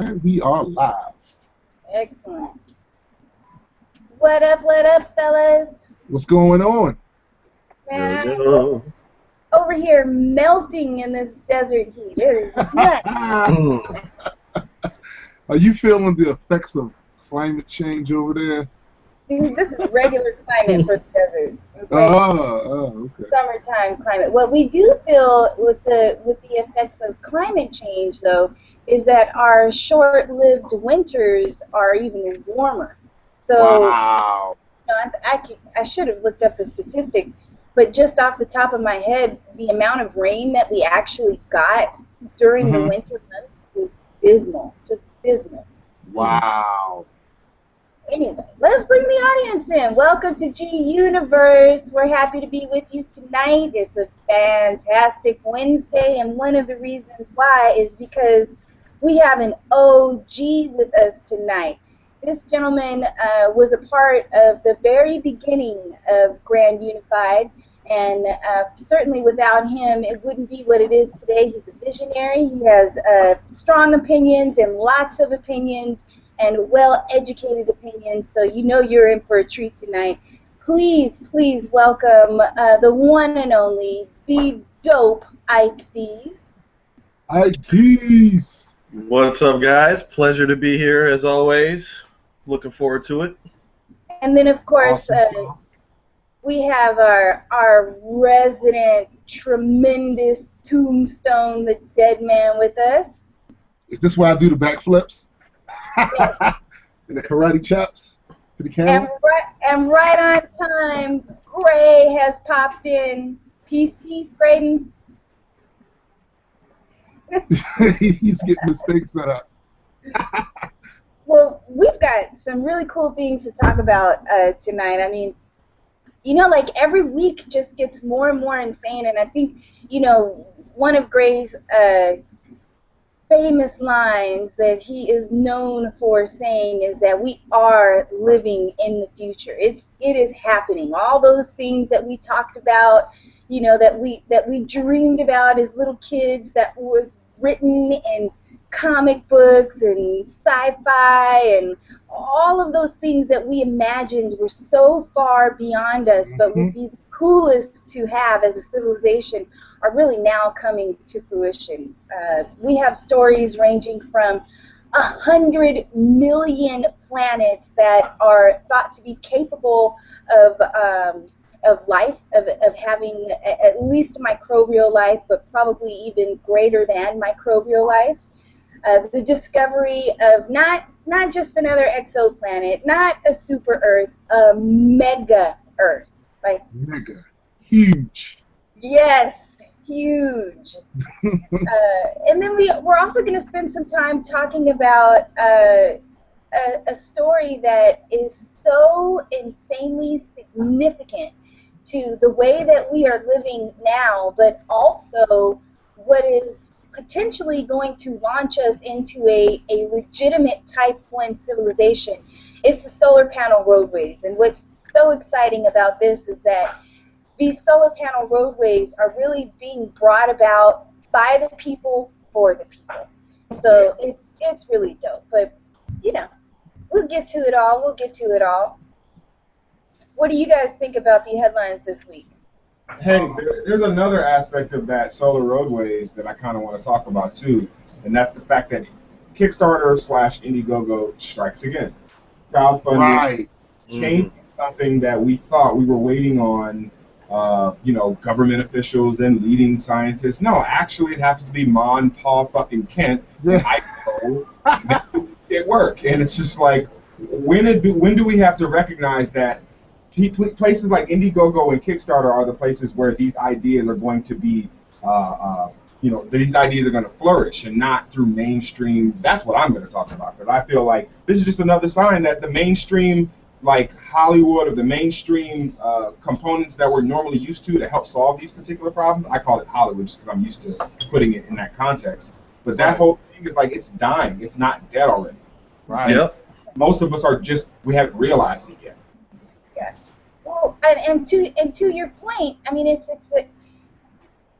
And we are live. Excellent. What up, fellas? What's going on? Man, I'm over here melting in this desert heat. It is nuts. Are you feeling the effects of climate change over there? Dude, this is regular climate for the desert. Okay? Okay. Summertime climate. What we do feel with the effects of climate change, though, is that our short-lived winters are even warmer. So, Wow. I should have looked up a statistic, but just off the top of my head, the amount of rain that we actually got during the winter months was dismal, just dismal. Wow. Anyway, let's bring the audience in. Welcome to G Universe. We're happy to be with you tonight. It's a fantastic Wednesday, and one of the reasons why is because we have an OG with us tonight. This gentleman was a part of the very beginning of Grand Unified, and certainly without him, it wouldn't be what it is today. He's a visionary. He has strong opinions and lots of opinions and well-educated opinions, so you know you're in for a treat tonight. Please, please welcome the one and only, the dope Ike D's. Ike D's. What's up, guys? Pleasure to be here, as always. Looking forward to it. And then, of course, Awesome we have our resident, tremendous tombstone, the dead man with us. Is this where I do the backflips? And the karate chops to the camera? And right on time, Gray has popped in. Peace, Graydon. He's getting his thing set up. Well, we've got some really cool things to talk about tonight. I mean, you know, like every week just gets more and more insane, and I think, you know, one of Gray's famous lines that he is known for saying is that we are living in the future. It is happening. All those things that we talked about, you know, that we dreamed about as little kids, that was written in comic books and sci-fi and all of those things that we imagined were so far beyond us, but would be the coolest to have as a civilization, are really now coming to fruition. We have stories ranging from 100 million planets that are thought to be capable of life, of having at least microbial life, but probably even greater than microbial life. The discovery of not just another exoplanet, not a super Earth, a mega Earth. Like mega. Huge. Yes, huge. And then we're also going to spend some time talking about a story that is so insanely significant to the way that we are living now, but also what is potentially going to launch us into a legitimate Type 1 civilization. It's the solar panel roadways. And what's so exciting about this is that these solar panel roadways are really being brought about by the people for the people. So it's really dope. But, you know, we'll get to it all. What do you guys think about the headlines this week? Hey, there's another aspect of that solar roadways that I kind of want to talk about too, and that's the fact that Kickstarter/Indiegogo strikes again. Crowdfunding changed something that we thought we were waiting on, you know, government officials and leading scientists. No, actually, it happens to be Ma and Pa fucking Kent in Idaho. It worked, and it's just like, when do we have to recognize that places like Indiegogo and Kickstarter are the places where these ideas are going to be, you know, these ideas are going to flourish, and not through mainstream. That's what I'm going to talk about, because I feel like this is just another sign that the mainstream, like Hollywood, or the mainstream components that we're normally used to help solve these particular problems. I call it Hollywood just because I'm used to putting it in that context. But that whole thing is like, it's dying, if not dead already. Right. Yep. Most of us are just, we haven't realized it yet. Well, and to your point, I mean,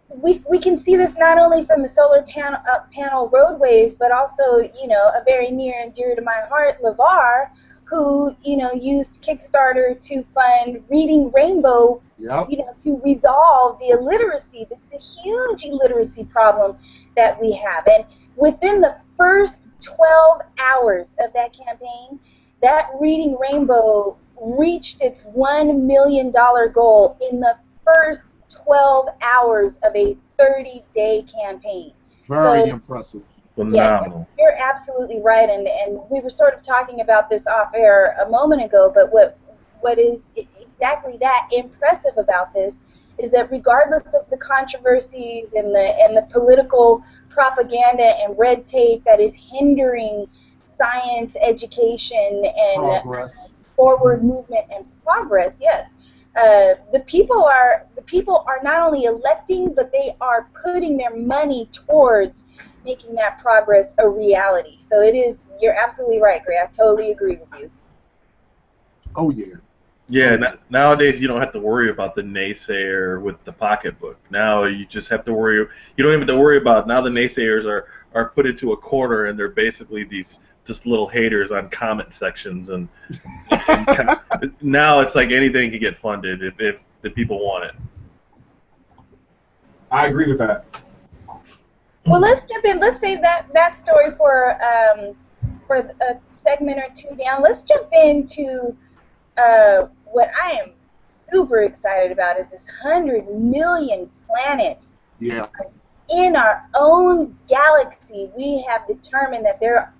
we can see this not only from the solar panel roadways, but also, you know, a very near and dear to my heart, LeVar, who, you know, used Kickstarter to fund Reading Rainbow, Yep. you know, to resolve the illiteracy, the huge illiteracy problem that we have. And within the first 12 hours of that campaign, that Reading Rainbow reached its $1 million goal in the first 12 hours of a 30-day campaign. Very impressive. Phenomenal. Yeah, you're absolutely right, and we were sort of talking about this off air a moment ago, but what is exactly that impressive about this is that regardless of the controversies and the political propaganda and red tape that is hindering science education and Progress. forward movement and progress, yes, the people are not only electing, but they are putting their money towards making that progress a reality. So it is, you're absolutely right, Gray. I totally agree with you. Oh, yeah. Yeah, nowadays you don't have to worry about the naysayer with the pocketbook. Now you just have to worry. You don't even have to worry about, now the naysayers are put into a corner and they're basically these just little haters on comment sections, and now it's like anything can get funded if the people want it. I agree with that. Well, let's jump in. Let's save that story for a segment or two down. Let's jump into what I am super excited about is this 100 million planets. Yeah. In our own galaxy, we have determined that there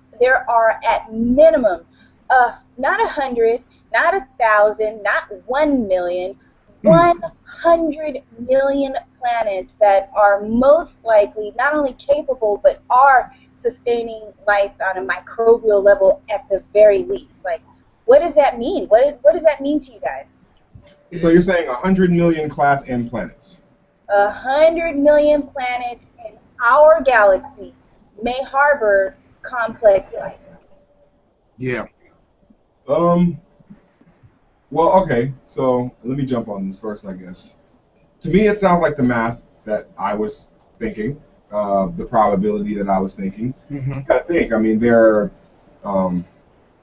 are at minimum, not 100, not 1,000, not 1 million, 100 million planets that are most likely not only capable but are sustaining life on a microbial level at the very least. Like, what does that mean? What does that mean to you guys? So you're saying 100 million Class M planets? 100 million planets in our galaxy may harbor complex life. Yeah. Well, okay, so let me jump on this first, I guess. To me, it sounds like the math that I was thinking, the probability that I was thinking. Mm-hmm. You gotta think, I mean, there are,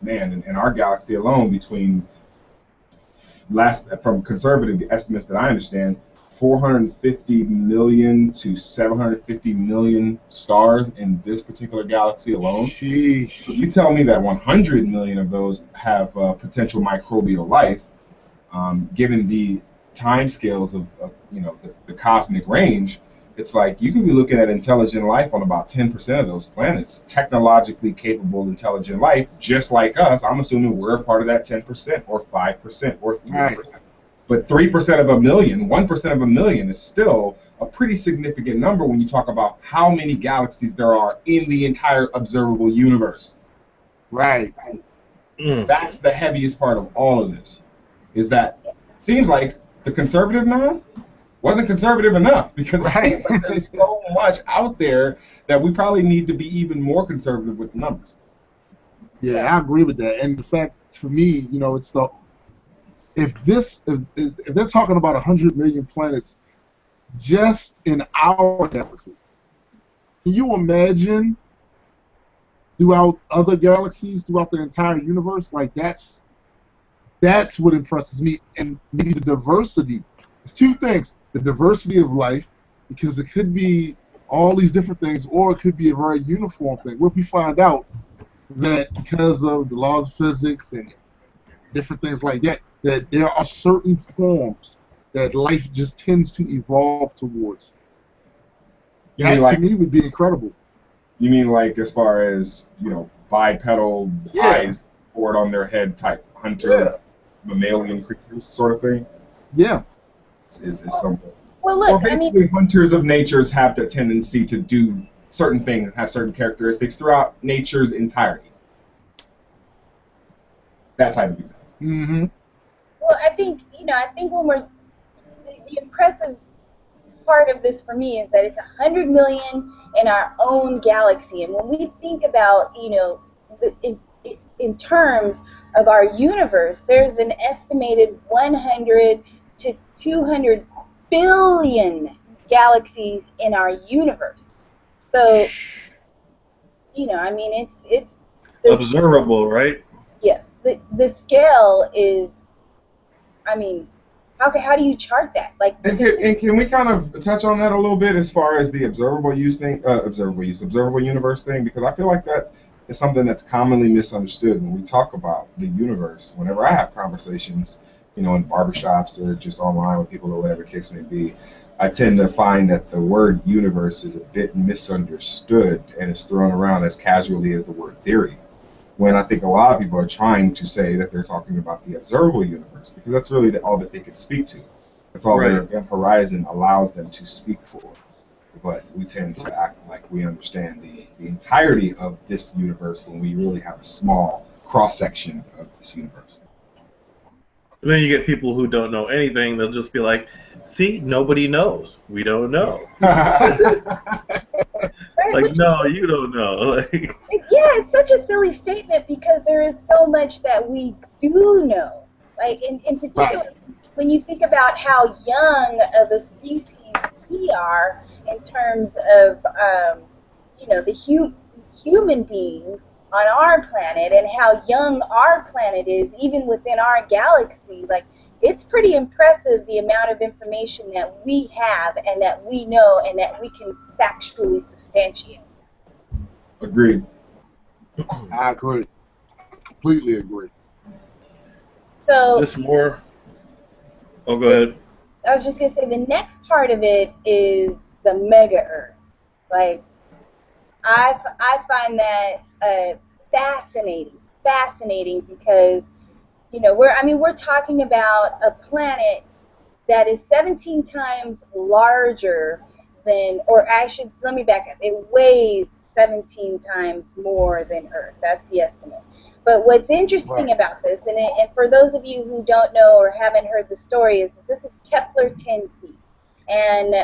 man, in our galaxy alone, between from conservative estimates that I understand, 450 million to 750 million stars in this particular galaxy alone. Sheesh. So you tell me that 100 million of those have potential microbial life, given the time scales of you know, the cosmic range. It's like you can be looking at intelligent life on about 10% of those planets, technologically capable intelligent life, just like us. I'm assuming we're a part of that 10% or 5% or 3%. Right. But 3% of a million, 1% of a million is still a pretty significant number when you talk about how many galaxies there are in the entire observable universe. Right. That's the heaviest part of all of this, is that it seems like the conservative math wasn't conservative enough, because it seems like there's so much out there that we probably need to be even more conservative with the numbers. Yeah, I agree with that. And the fact, for me, you know, it's the if they're talking about 100 million planets just in our galaxy, can you imagine throughout other galaxies, throughout the entire universe? Like, that's what impresses me. And maybe the diversity. It's two things: the diversity of life, because it could be all these different things, or it could be a very uniform thing. What if we find out that because of the laws of physics and different things like that, that there are certain forms that life just tends to evolve towards? That, to me, would be incredible. You mean like as far as, you know, bipedal eyes poured on their head type hunter mammalian creatures sort of thing? Yeah. Is something. Well, look, basically, hunters of natures have the tendency to do certain things, have certain characteristics throughout nature's entirety. That type of example. Mm-hmm. Well, I think when the impressive part of this for me is that it's 100 million in our own galaxy, and when we think about, you know, in terms of our universe, there's an estimated 100 to 200 billion galaxies in our universe. So, I mean, it's observable, right? Yeah, the scale is, I mean, how do you chart that? Like, and can we kind of touch on that a little bit as far as the observable universe thing? Because I feel like that is something that's commonly misunderstood when we talk about the universe. Whenever I have conversations, in barbershops or just online with people or whatever the case may be, I tend to find that the word universe is a bit misunderstood and is thrown around as casually as the word theory, when I think a lot of people are trying to say that they're talking about the observable universe, because that's really all that they can speak to. That's all their event horizon allows them to speak for. But we tend to act like we understand the entirety of this universe when we really have a small cross-section of this universe. And then you get people who don't know anything. They'll just be like, see, nobody knows. We don't know. Like, no, you don't know. Like, yeah, it's such a silly statement because there is so much that we do know. Like, in particular, when you think about how young of a species we are in terms of, the human beings on our planet and how young our planet is, even within our galaxy, like, it's pretty impressive the amount of information that we have and that we know and that we can factually substantiate. Agreed. I agree. Completely agree. So, just more. Oh, go ahead. I was just going to say the next part of it is the mega Earth. Like, I find that fascinating because, we're talking about a planet that is 17 times larger than, let me back up. It weighs 17 times more than Earth. That's the estimate. But what's interesting about this, and for those of you who don't know or haven't heard the story, is that this is Kepler 10c. And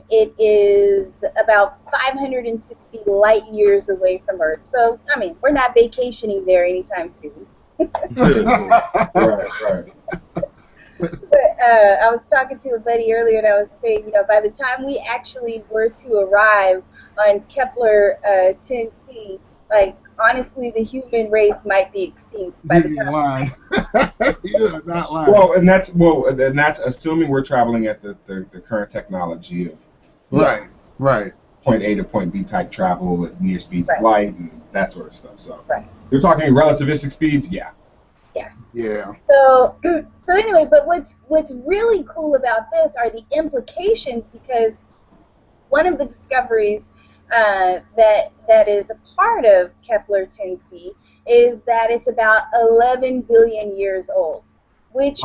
it is about 560 light years away from Earth. So, we're not vacationing there anytime soon. Right. But I was talking to a buddy earlier, and I was saying, by the time we actually were to arrive on Kepler 10c, like, honestly, the human race might be extinct by the time. You're not lying. Well, and that's assuming we're traveling at the current technology of right. point A to point B type travel at near speeds of light and that sort of stuff. So you're talking relativistic speeds, yeah. So anyway, but what's really cool about this are the implications, because one of the discoveries that is a part of Kepler 10c is that it's about 11 billion years old, which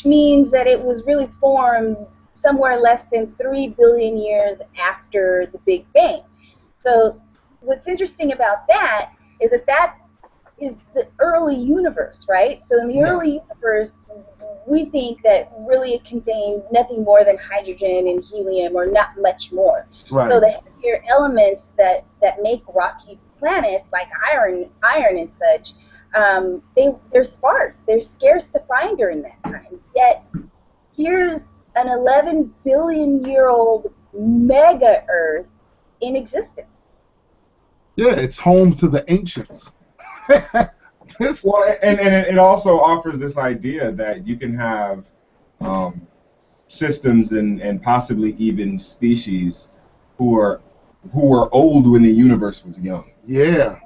means that it was really formed somewhere less than 3 billion years after the Big Bang. So what's interesting about that is that is the early universe, right? So in the early universe, we think that really it contained nothing more than hydrogen and helium, or not much more. Right. So the heavier elements that make rocky planets, like iron and such, they're sparse. They're scarce to find during that time. Yet here's an 11 billion year old mega Earth in existence. Yeah, it's home to the ancients. Well, and it also offers this idea that you can have systems and possibly even species who are old when the universe was young. Yeah.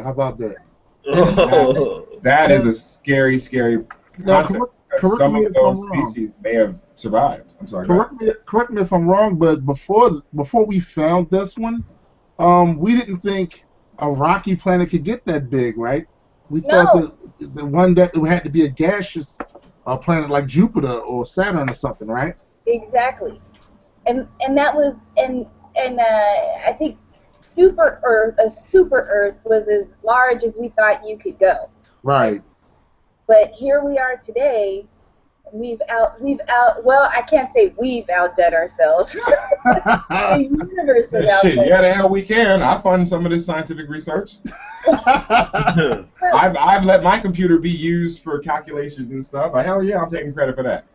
How about that? That is a scary concept. Some of those species may have survived. I'm sorry. Correct me if I'm wrong, but before we found this one, we didn't think a rocky planet could get that big, right? We thought that the one that it had to be a gaseous planet like Jupiter or Saturn or something, right? Exactly, and that was and I think a super Earth was as large as we thought you could go. Right. But here we are today. Well, I can't say we've outdone ourselves. The universe has outdone. Yeah, the hell we can. I fund some of this scientific research. I've let my computer be used for calculations and stuff. Hell yeah, I'm taking credit for that.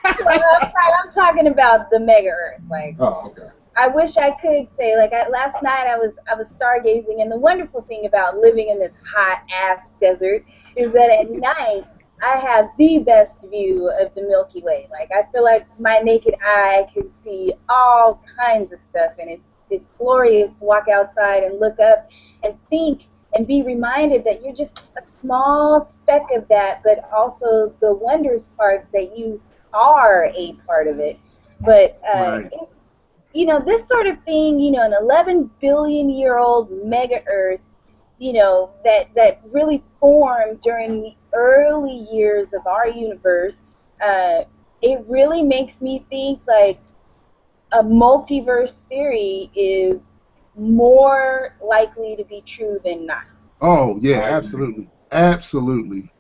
I'm talking about the mega Earth. Like, Oh, okay. I wish I could say, like, last night I was stargazing, and the wonderful thing about living in this hot ass desert is that at night I have the best view of the Milky Way. Like, I feel like my naked eye can see all kinds of stuff, and it's glorious to walk outside and look up and think and be reminded that you're just a small speck of that, but also the wondrous part that you are a part of it. But Right. you know, this sort of thing, you know, an 11 billion year old mega Earth, you know, that really formed during the early years of our universe, it really makes me think like a multiverse theory is more likely to be true than not. Oh yeah, absolutely, absolutely.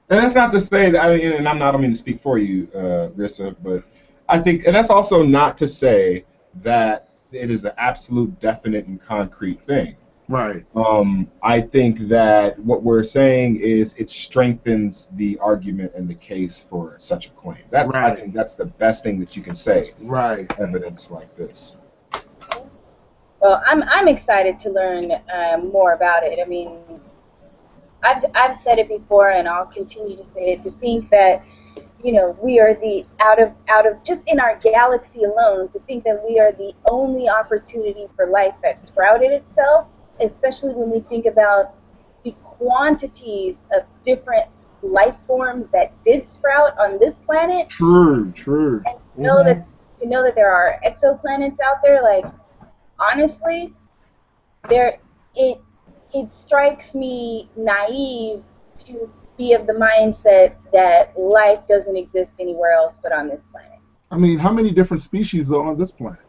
And that's not to say that, I don't mean to speak for you, Rissa, but I think, and that's also not to say that it is an absolute, definite, and concrete thing. Right. I think that what we're saying is it strengthens the argument and the case for such a claim. Right. I think that's the best thing that you can say. Right. Evidence like this. Well, I'm excited to learn more about it. I mean, I've said it before, and I'll continue to say it. To think that, you know, we are the out of just in our galaxy alone, to think that we are the only opportunity for life that sprouted itself, especially when we think about the quantities of different life forms that did sprout on this planet. True. And to know that there are exoplanets out there, like, honestly, it strikes me naive to be of the mindset that life doesn't exist anywhere else but on this planet. I mean, how many different species are on this planet?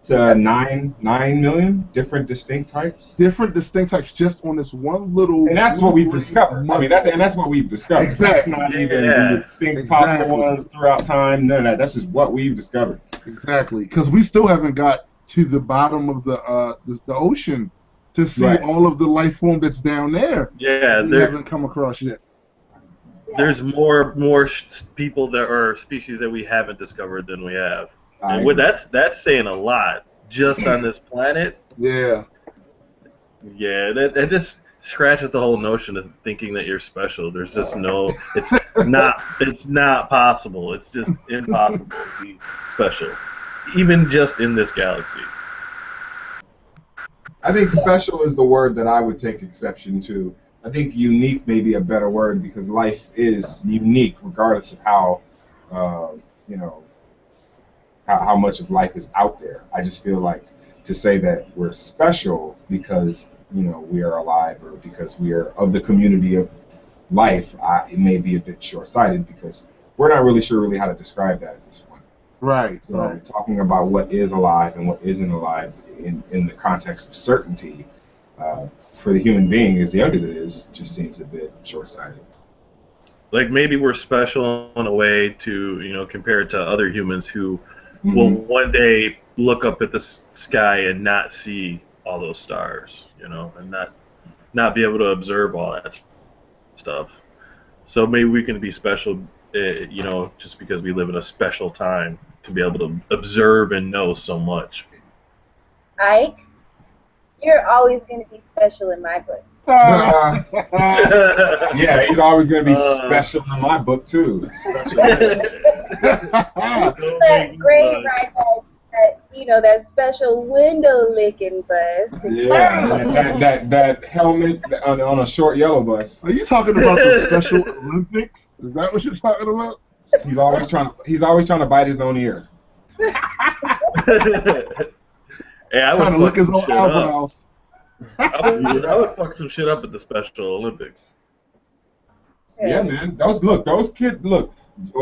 It's 9 million different distinct types. Different distinct types just on this one little. And that's what we've discovered. I mean, that's what we've discovered. Exactly. That's not even the distinct possible ones throughout time. None of that. That's just what we've discovered. Exactly, because we still haven't got to the bottom of the ocean to see all of the life form that's down there. Yeah, we haven't come across yet. There's more people that are species that we haven't discovered than we have. And that's saying a lot just on this planet. Yeah. Yeah, that just scratches the whole notion of thinking that you're special. There's just no, it's not possible. It's just impossible to be special, even just in this galaxy. I think special is the word that I would take exception to. I think unique may be a better word because life is unique regardless of how, how much of life is out there. I just feel like to say that we're special because, we are alive or because we are of the community of life, it may be a bit short-sighted because we're not really sure how to describe that at this point. Right. So talking about what is alive and what isn't alive in the context of certainty for the human being, as young as it is, just seems a bit short-sighted. Like maybe we're special in a way to, compare it to other humans who will one day look up at the sky and not see all those stars, and not be able to observe all that stuff. So maybe we can be special, just because we live in a special time to be able to observe and know so much. Ike, you're always going to be special in my book. Yeah, he's always going to be special in my book too. Special. That great ride, that special window licking bus. Yeah, that helmet on a short yellow bus. Are you talking about the Special Olympics? Is that what you're talking about? He's always trying to bite his own ear. Hey, I trying to lick his own eyebrows. I would fuck some shit up at the Special Olympics. Yeah, man. Those kids.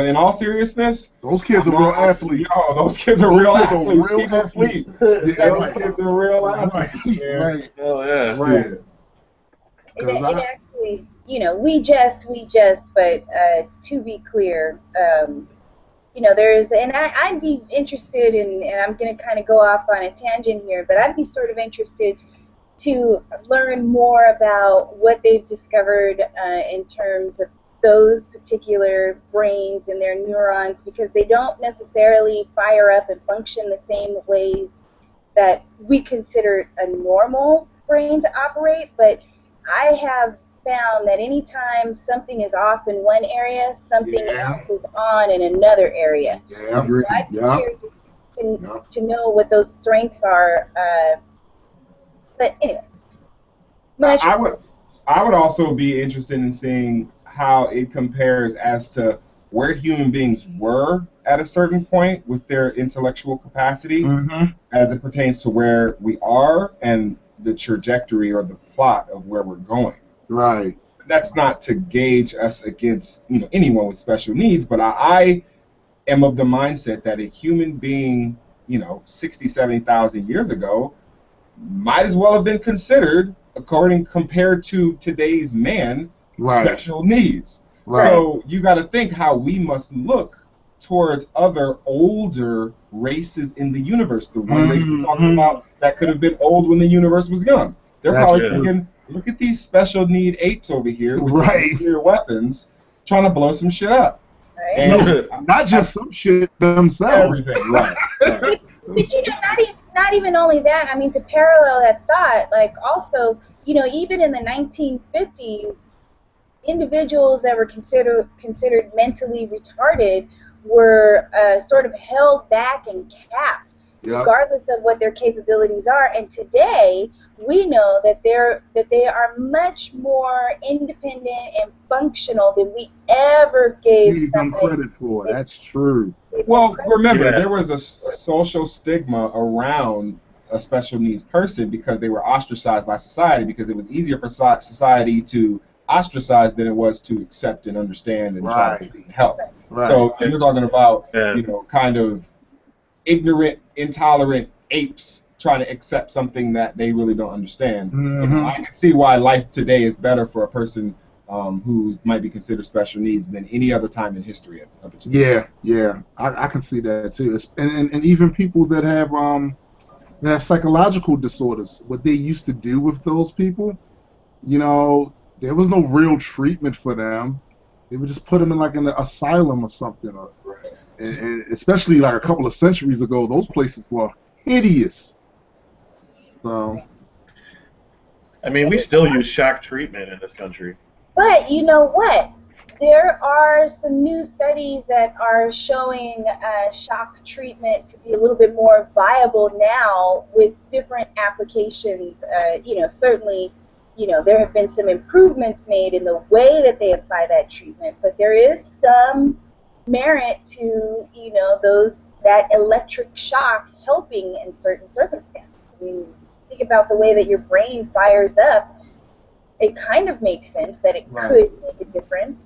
In all seriousness, those kids are real athletes. Yo, those kids are real athletes. People sleep. Those kids are real athletes. Right. Oh yeah. Right. And actually, we jest, but to be clear, there's, and I'd be interested in, and I'm going to kind of go off on a tangent here, but I'd be sort of interested to learn more about what they've discovered in terms of those particular brains and their neurons, because they don't necessarily fire up and function the same ways that we consider a normal brain to operate. But I have found that anytime something is off in one area, something else is on in another area. Yeah, so I'm curious to know what those strengths are. But anyway, I would also be interested in seeing how it compares as to where human beings were at a certain point with their intellectual capacity as it pertains to where we are and the trajectory or the plot of where we're going. Right. That's not to gauge us against anyone with special needs, but I am of the mindset that a human being 60, 70,000 years ago might as well have been considered, compared to today's man, special needs. Right. So you got to think how we must look towards other older races in the universe. The one race we're talking about that could have been old when the universe was young. They're probably thinking, look at these special need apes over here with nuclear weapons trying to blow some shit up. Right. And not just some shit themselves. Everything, right. But not even only that. I mean, to parallel that thought, like also, even in the 1950s, individuals that were considered mentally retarded were sort of held back and capped, regardless of what their capabilities are. And today, we know that they are much more independent and functional than we ever gave them credit for. That's true. Well, remember, there was a social stigma around a special needs person because they were ostracized by society, because it was easier for society to ostracize than it was to accept and understand and try to treat and help. Right. So you're talking about kind of ignorant, intolerant apes trying to accept something that they really don't understand. I can see why life today is better for a person who might be considered special needs than any other time in history. I can see that too. And even people that have psychological disorders, what they used to do with those people, there was no real treatment for them. They would just put them in like an asylum or something. And especially like a couple of centuries ago, those places were hideous. So, I mean, we still use shock treatment in this country. But you know what? There are some new studies that are showing shock treatment to be a little bit more viable now with different applications. Certainly, there have been some improvements made in the way that they apply that treatment, but there is some merit to, that electric shock helping in certain circumstances. I mean, think about the way that your brain fires up. It kind of makes sense that it could make a difference.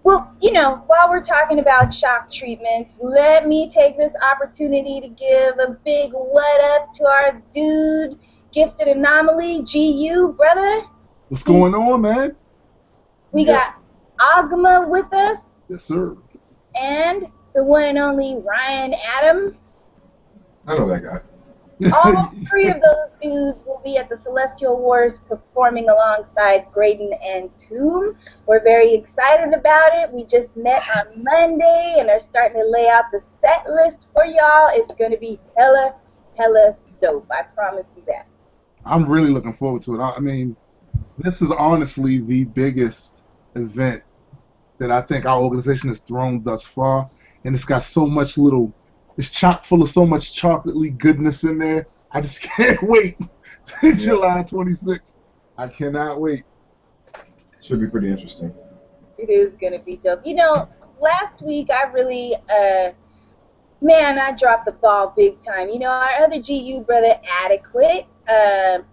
Well, while we're talking about shock treatments, let me take this opportunity to give a big what up to our dude, Gifted Anomaly, GU, brother. What's going on, man? We got Agma with us. Yes, sir. And the one and only Ryan Adam. I know that guy. All three of those dudes will be at the Celestial Wars performing alongside Graydon and Tomb. We're very excited about it. We just met on Monday and are starting to lay out the set list for y'all. It's going to be hella dope. I promise you that. I'm really looking forward to it. I mean, this is honestly the biggest event that I think our organization has thrown thus far. And it's got so much it's chock full of so much chocolatey goodness in there. I just can't wait till July 26th. I cannot wait. Should be pretty interesting. It is going to be dope. Last week I really, I dropped the ball big time. Our other GU brother, Adequate,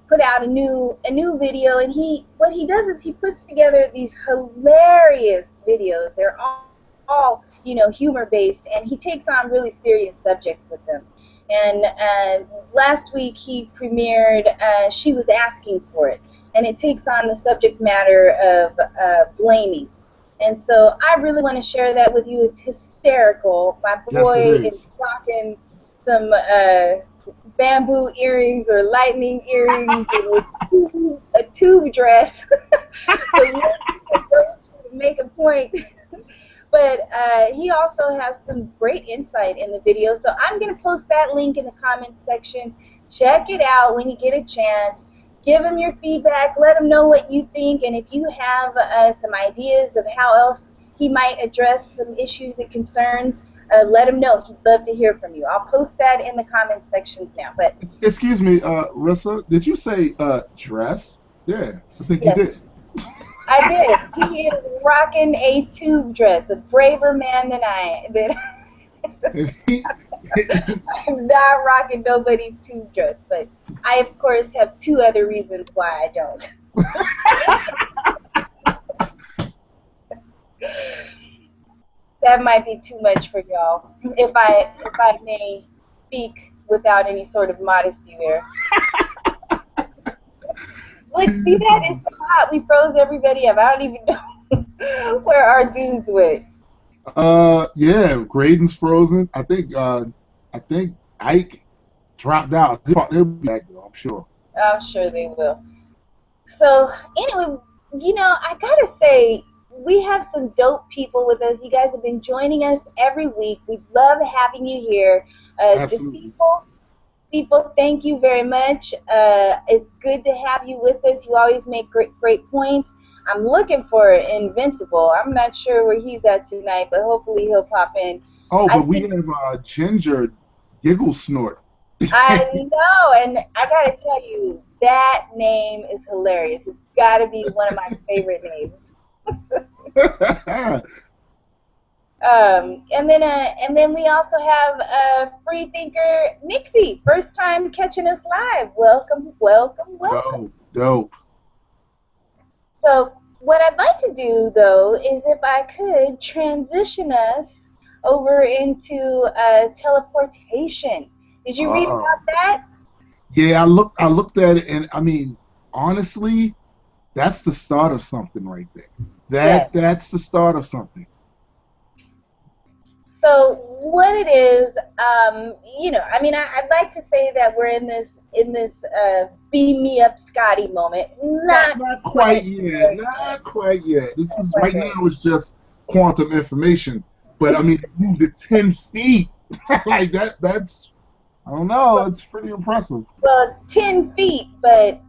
put out a new video, and what he does is he puts together these hilarious videos. They're all humor-based, and he takes on really serious subjects with them. And last week he premiered She Was Asking For It, and it takes on the subject matter of blaming. And so I really want to share that with you. It's hysterical. My boy is rocking some bamboo earrings or lightning earrings. a tube dress. So you can go to make a point. But he also has some great insight in the video. So I'm going to post that link in the comment section. Check it out when you get a chance. Give him your feedback. Let him know what you think. And if you have some ideas of how else he might address some issues and concerns, let him know. He'd love to hear from you. I'll post that in the comment section now. But excuse me, Rissa, did you say dress? Yeah, I think you did. I did. He is rocking a tube dress. A braver man than I am. I'm not rocking nobody's tube dress, but I, of course, have two other reasons why I don't. That might be too much for y'all, if I may speak without any sort of modesty there. Look, see that? It's so hot. We froze everybody up. I don't even know where our dudes went. Yeah, Graydon's frozen. I think Ike dropped out. They'll be back though, I'm sure. I'm sure they will. So anyway, you know, I gotta say, we have some dope people with us. You guys have been joining us every week. We love having you here. Absolutely. People, thank you very much. It's good to have you with us. You always make great points. I'm looking for Invincible. I'm not sure where he's at tonight, but hopefully he'll pop in. Oh, but we have Ginger Giggle Snort. I know, and I gotta tell you, that name is hilarious. It's gotta be one of my favorite names. And then we also have free thinker Nixie, first time catching us live. Welcome. Dope. So what I'd like to do though is if I could transition us over into teleportation. Did you read about that? Yeah, I looked at it, and I mean, honestly, that's the start of something right there. That's the start of something. So what it is, you know, I mean, I'd like to say that we're in this beam me up Scotty moment. Not quite yet. Not quite yet. This is right now. It's just quantum information, but I mean, it moved it 10 feet like that. That's, I don't know. It's pretty impressive. Well, 10 feet, but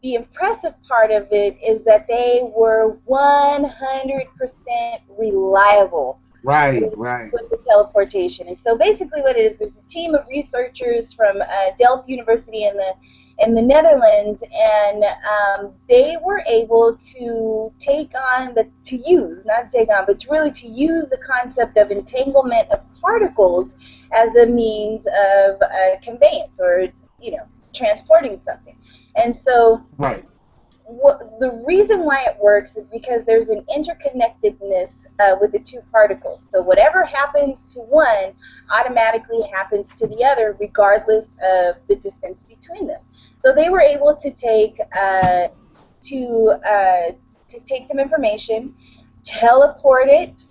the impressive part of it is that they were 100% reliable. Right. With the teleportation. And so basically what it is, there's a team of researchers from Delft University in the Netherlands, and they were able to use the concept of entanglement of particles as a means of conveyance, or, you know, transporting something. And so the reason why it works is because there's an interconnectedness with the two particles. So whatever happens to one automatically happens to the other, regardless of the distance between them. So they were able to take some information, teleport it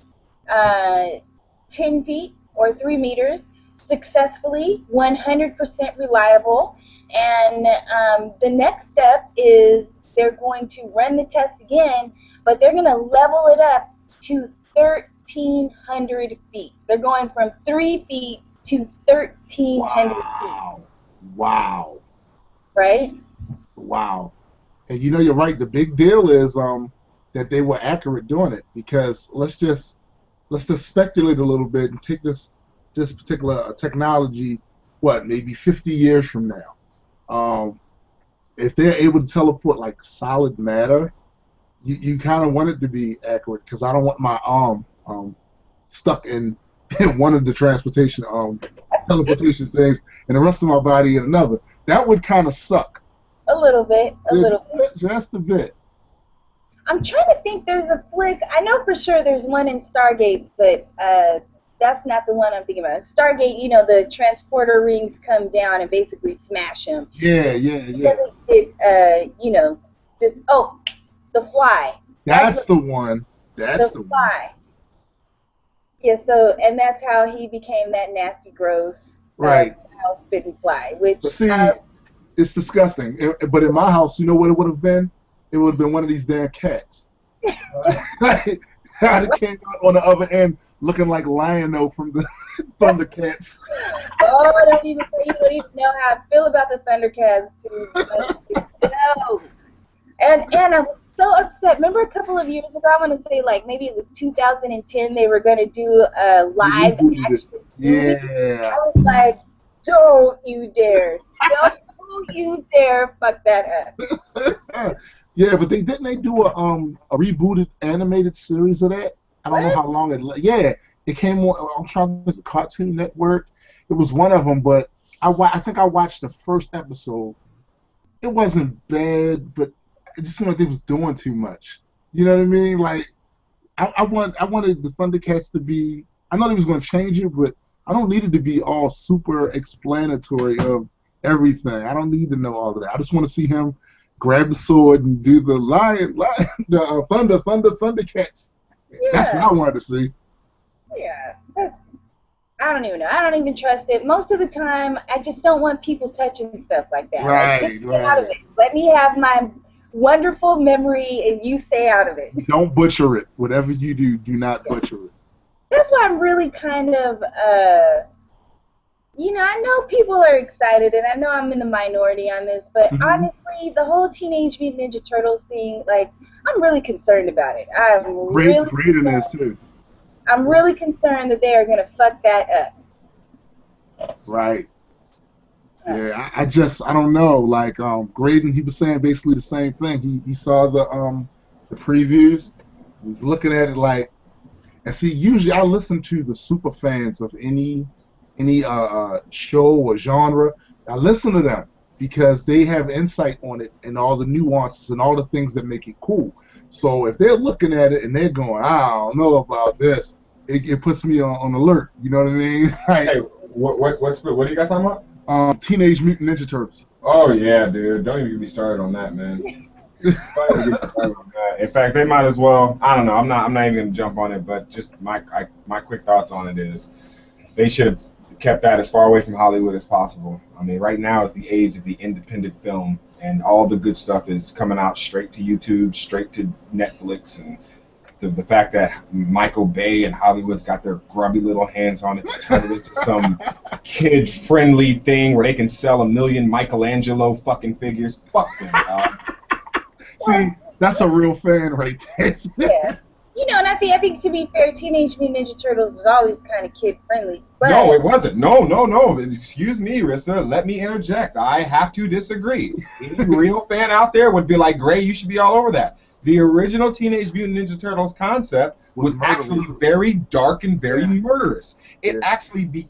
10 feet or 3 meters successfully, 100% reliable. And the next step is they're going to run the test again, but they're going to level it up to 1,300 feet. They're going from 3 feet to 1,300 feet. Wow. Right? Wow. And you know, you're right. The big deal is that they were accurate doing it, because let's just speculate a little bit and take this particular technology, maybe 50 years from now. If they're able to teleport like solid matter, you kind of want it to be accurate, because I don't want my arm stuck in one of the teleportation things and the rest of my body in another. That would kind of suck. A little bit. Just a bit. I'm trying to think. There's a flick. I know for sure there's one in Stargate, but that's not the one I'm thinking about. Stargate, you know, the transporter rings come down and basically smash him. Yeah. You know, The Fly. That's the one. That's the Fly. Yeah, so, and that's how he became that nasty, gross, right, spitting fly. Which, but see, It's disgusting. But in my house, you know what it would have been? It would have been one of these damn cats. It came out on the other end looking like Lion-O from the Thundercats. Oh, you don't even know how I feel about the Thundercats, dude. No. And I was so upset. Remember a couple of years ago, I want to say like maybe it was 2010, they were going to do a live action movie. Yeah. I was like, don't you dare. Don't you dare fuck that up. Yeah, but they do a rebooted animated series of that. I don't know how long it. Yeah, it came on. I'm trying to think, Cartoon Network. It was one of them, but I think I watched the first episode. It wasn't bad, but it just seemed like they was doing too much. You know what I mean? Like I wanted the Thundercats to be. I know they was going to change it, but I don't need it to be all super explanatory of everything. I don't need to know all of that. I just want to see him grab the sword and do the Thundercats. Yeah. That's what I wanted to see. Yeah. I don't even know. I don't even trust it. Most of the time, I just don't want people touching stuff like that. Right, like, just stay out of it. Let me have my wonderful memory, and you stay out of it. Don't butcher it. Whatever you do, do not butcher it. That's why I'm really kind of, you know, I know people are excited, and I know I'm in the minority on this, but honestly, the whole Teenage Mutant Ninja Turtles thing, like, I'm really concerned about it. Great in this, too. I'm really concerned that they are going to fuck that up. Right. Yeah, I don't know. Like, Graydon, he was saying basically the same thing. He saw the previews. He was looking at it like, and see, usually I listen to the super fans of any show or genre. I listen to them because they have insight on it and all the nuances and all the things that make it cool. So if they're looking at it and they're going, I don't know about this, it puts me on alert. You know what I mean? Like, hey, what are you guys talking about? Teenage Mutant Ninja Turtles. Oh yeah, dude! Don't even get me started on that, man. In fact, they might as well. I don't know. I'm not even gonna jump on it, but just my quick thoughts on it is they should have kept that as far away from Hollywood as possible. I mean, right now is the age of the independent film, and all the good stuff is coming out straight to YouTube, straight to Netflix, and the fact that Michael Bay and Hollywood's got their grubby little hands on it to turn it into some kid-friendly thing where they can sell 1 million Michelangelo fucking figures. Fuck them, dog. See, that's a real fan right there. Yeah. You know, and I think to be fair, Teenage Mutant Ninja Turtles was always kind of kid-friendly. But no, it wasn't. No. Excuse me, Rissa. Let me interject. I have to disagree. Any real fan out there would be like, Gray, you should be all over that. The original Teenage Mutant Ninja Turtles concept was actually very dark and very murderous. It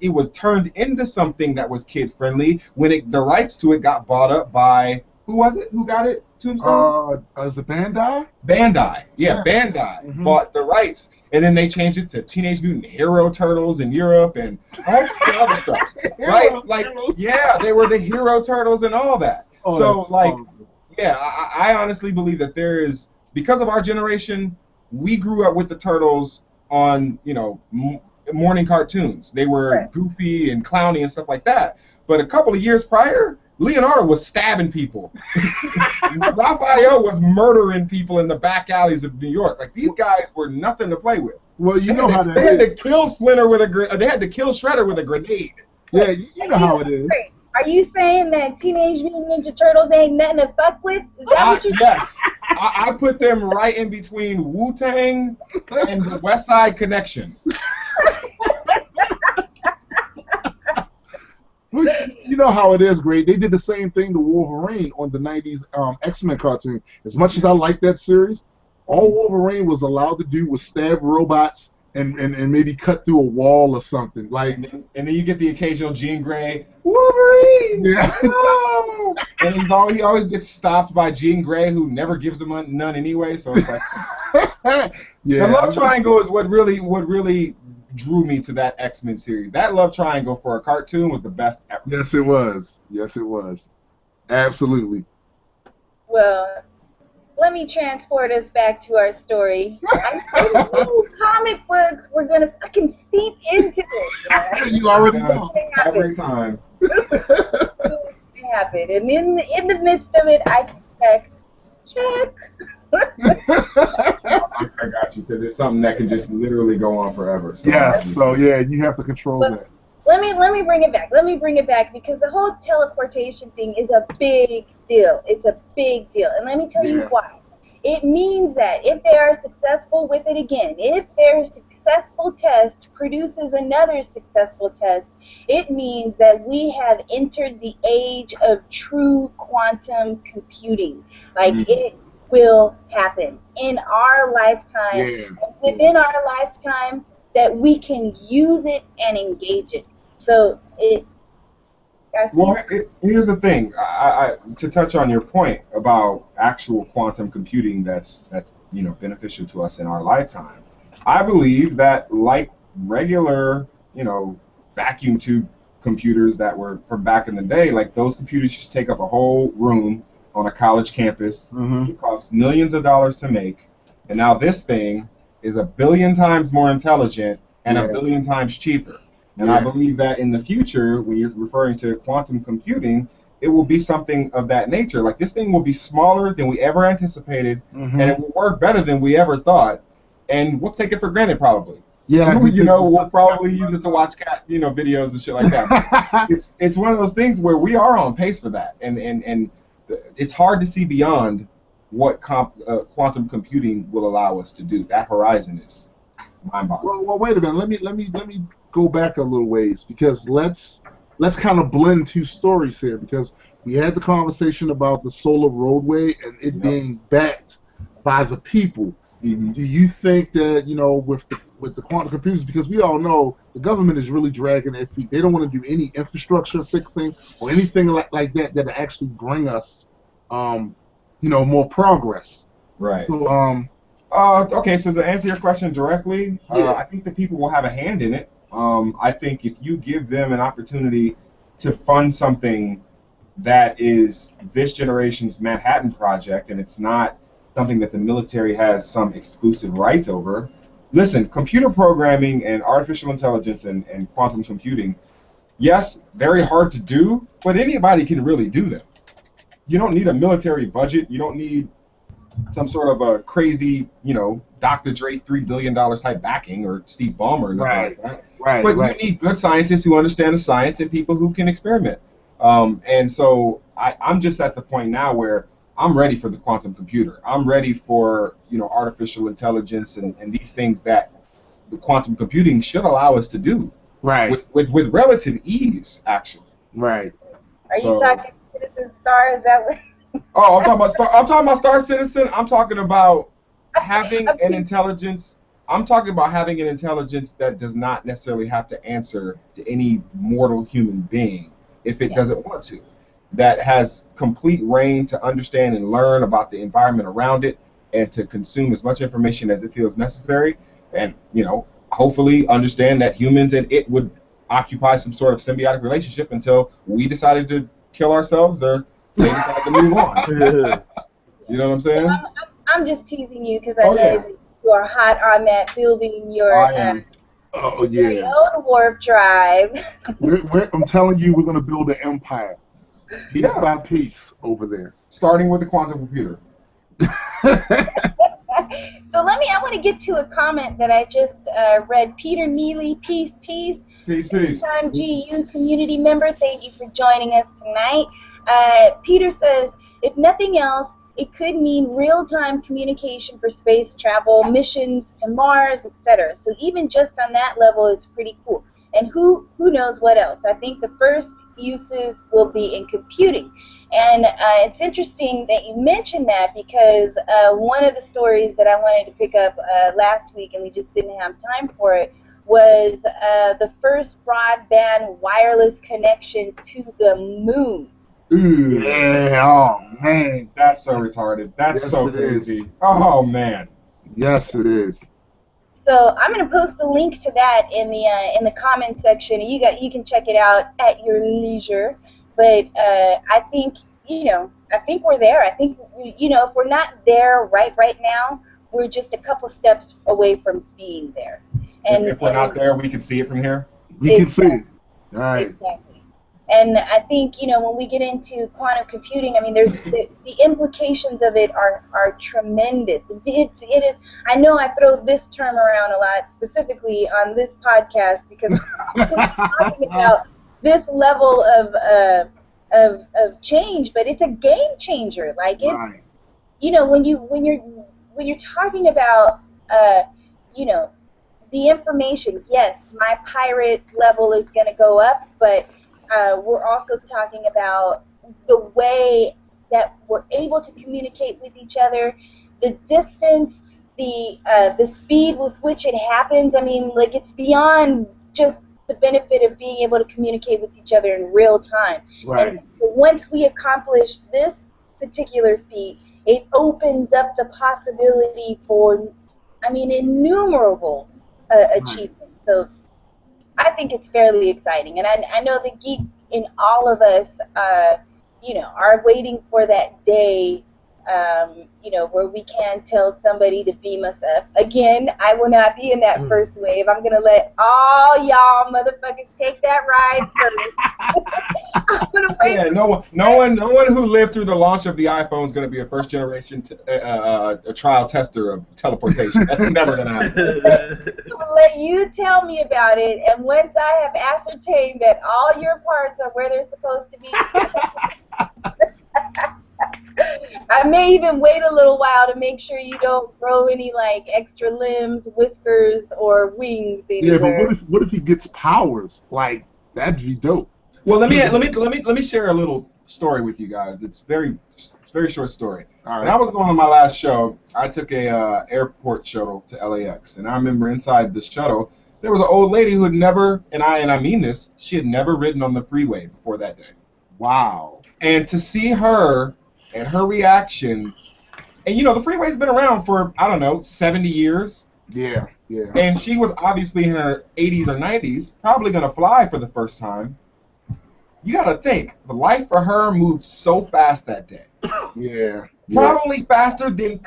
it was turned into something that was kid-friendly when the rights to it got bought up by, who was it? Who got it? Tombstone? Is it Bandai? Bandai. Yeah, Bandai bought the rights, and then they changed it to Teenage Mutant Hero Turtles in Europe and all the other stuff. Right? Like, yeah, they were the Hero Turtles and all that. Oh, so, like, yeah, I honestly believe that there is, because of our generation, we grew up with the Turtles on, you know, morning cartoons. They were goofy and clowny and stuff like that. But a couple of years prior, Leonardo was stabbing people. Raphael was murdering people in the back alleys of New York. Like, these guys were nothing to play with. Well, you know how they had to kill Splinter with they had to kill Shredder with a grenade. Yeah, you know how it is. Are you saying that Teenage Mutant Ninja Turtles ain't nothing to fuck with? Is that what you're yes. I put them right in between Wu-Tang and the West Side Connection. You know how it is, Gray. They did the same thing to Wolverine on the 90s X-Men cartoon. As much as I like that series, all Wolverine was allowed to do was stab robots and maybe cut through a wall or something. Like, and then you get the occasional Jean Grey, Wolverine! Yeah. No! And he always gets stopped by Jean Grey, who never gives him none anyway, so it's like... Yeah. The love triangle is what really drew me to that X-Men series. That love triangle for a cartoon was the best ever. Yes, it was. Yes, it was. Absolutely. Well, let me transport us back to our story. I knew comic books were going to fucking seep into this. You already know. Every time. happen. And in the midst of it, I check. I got you, because it's something that can just literally go on forever. So yes. So yeah, you have to control that. Let me bring it back. Let me bring it back, because the whole teleportation thing is a big deal. It's a big deal, and let me tell you why. It means that if they are successful with it again, if their successful test produces another successful test, it means that we have entered the age of true quantum computing. Like, it will happen in our lifetime, within our lifetime, that we can use it and engage it. So here's the thing. To touch on your point about actual quantum computing that's beneficial to us in our lifetime, I believe that, like regular vacuum tube computers that were from back in the day, like those computers just take up a whole room on a college campus. It costs millions of dollars to make, and now this thing is 1 billion times more intelligent and 1 billion times cheaper. And I believe that in the future, when you're referring to quantum computing, it will be something of that nature. Like, this thing will be smaller than we ever anticipated, and it will work better than we ever thought, and we'll take it for granted probably. Yeah, we'll probably use it to watch cat videos and shit like that. It's one of those things where we are on pace for that, and it's hard to see beyond what quantum computing will allow us to do. That horizon is mind-boggling. Well, wait a minute. Let me go back a little ways, because let's kind of blend two stories here, because we had the conversation about the solar roadway and it being backed by the people. Do you think that with the quantum computers, because we all know the government is really dragging their feet, they don't want to do any infrastructure fixing or anything like that that will actually bring us more progress. Right. So okay, so to answer your question directly, I think the people will have a hand in it. I think if you give them an opportunity to fund something that is this generation's Manhattan Project, and it's not something that the military has some exclusive rights over. Listen, computer programming and artificial intelligence and quantum computing, yes, very hard to do, but anybody can really do them. You don't need a military budget. You don't need some sort of a crazy, Dr. Dre $3 billion type backing, or Steve Ballmer or nothing like that. But you need good scientists who understand the science and people who can experiment. And so I'm just at the point now where I'm ready for the quantum computer. I'm ready for artificial intelligence and these things that the quantum computing should allow us to do. With relative ease, actually. Are you talking Citizen Star? Is that what? Oh, I'm talking about Star Citizen. I'm talking about having an intelligence. I'm talking about having an intelligence that does not necessarily have to answer to any mortal human being if it doesn't want to. That has complete reign to understand and learn about the environment around it, and to consume as much information as it feels necessary, and hopefully understand that humans and it would occupy some sort of symbiotic relationship until we decided to kill ourselves, or they decided to move on. You know what I'm saying? I'm just teasing you, because I know you are hot on that, building your own warp drive. I'm telling you, we're going to build an empire, piece by piece, over there, starting with the quantum computer. So I want to get to a comment that I just read. Peter Neely, peace. Peace. Time GU community member, thank you for joining us tonight. Peter says, if nothing else, it could mean real-time communication for space travel, missions to Mars, etc. So even just on that level, it's pretty cool. And who knows what else? I think the first uses will be in computing. And it's interesting that you mentioned that, because one of the stories that I wanted to pick up last week, and we just didn't have time for it, was the first broadband wireless connection to the moon. Yeah, oh man. That's so retarded. That's so crazy. Oh man. Yes, it is. So I'm going to post the link to that in the comment section. You can check it out at your leisure. But I think we're there. I think if we're not there right now, we're just a couple steps away from being there. And if we're not there, we can see it from here. We can see it. All right. Exactly. And I think, you know, when we get into quantum computing, I mean, there's the implications of it are tremendous. It is. I know I throw this term around a lot, specifically on this podcast, because we're talking about this level of change, but it's a game changer. Like it's, you know, when you're talking about, you know, the information. Yes, my pirate level is going to go up, but we're also talking about the way that we're able to communicate with each other, the distance, the speed with which it happens. I mean, like, it's beyond just the benefit of being able to communicate with each other in real time. Right. And once we accomplish this particular feat, it opens up the possibility for, I mean, innumerable achievements. So I think it's fairly exciting, and I know the geek in all of us, you know, are waiting for that day, you know, where we can tell somebody to beam us up. Again, I will not be in that first wave. I'm gonna let all y'all motherfuckers take that ride first. I'm gonna wait. Yeah, no one who lived through the launch of the iPhone is gonna be a first generation a trial tester of teleportation. That's never gonna happen. I'm gonna let you tell me about it, and once I have ascertained that all your parts are where they're supposed to be, I may even wait a little while to make sure you don't grow any like extra limbs, whiskers, or wings anywhere. Yeah, but what if he gets powers? Like, that'd be dope. Well, let me share a little story with you guys. It's a very short story. All right. When I was going on my last show, I took a airport shuttle to LAX, and I remember inside the shuttle there was an old lady who had never, and I mean this, she had never ridden on the freeway before that day. Wow. And to see her and her reaction, and you know, the freeway's been around for, I don't know, 70 years. Yeah. And she was obviously in her 80s or 90s, probably going to fly for the first time. You got to think, the life for her moved so fast that day. Yeah. Probably faster than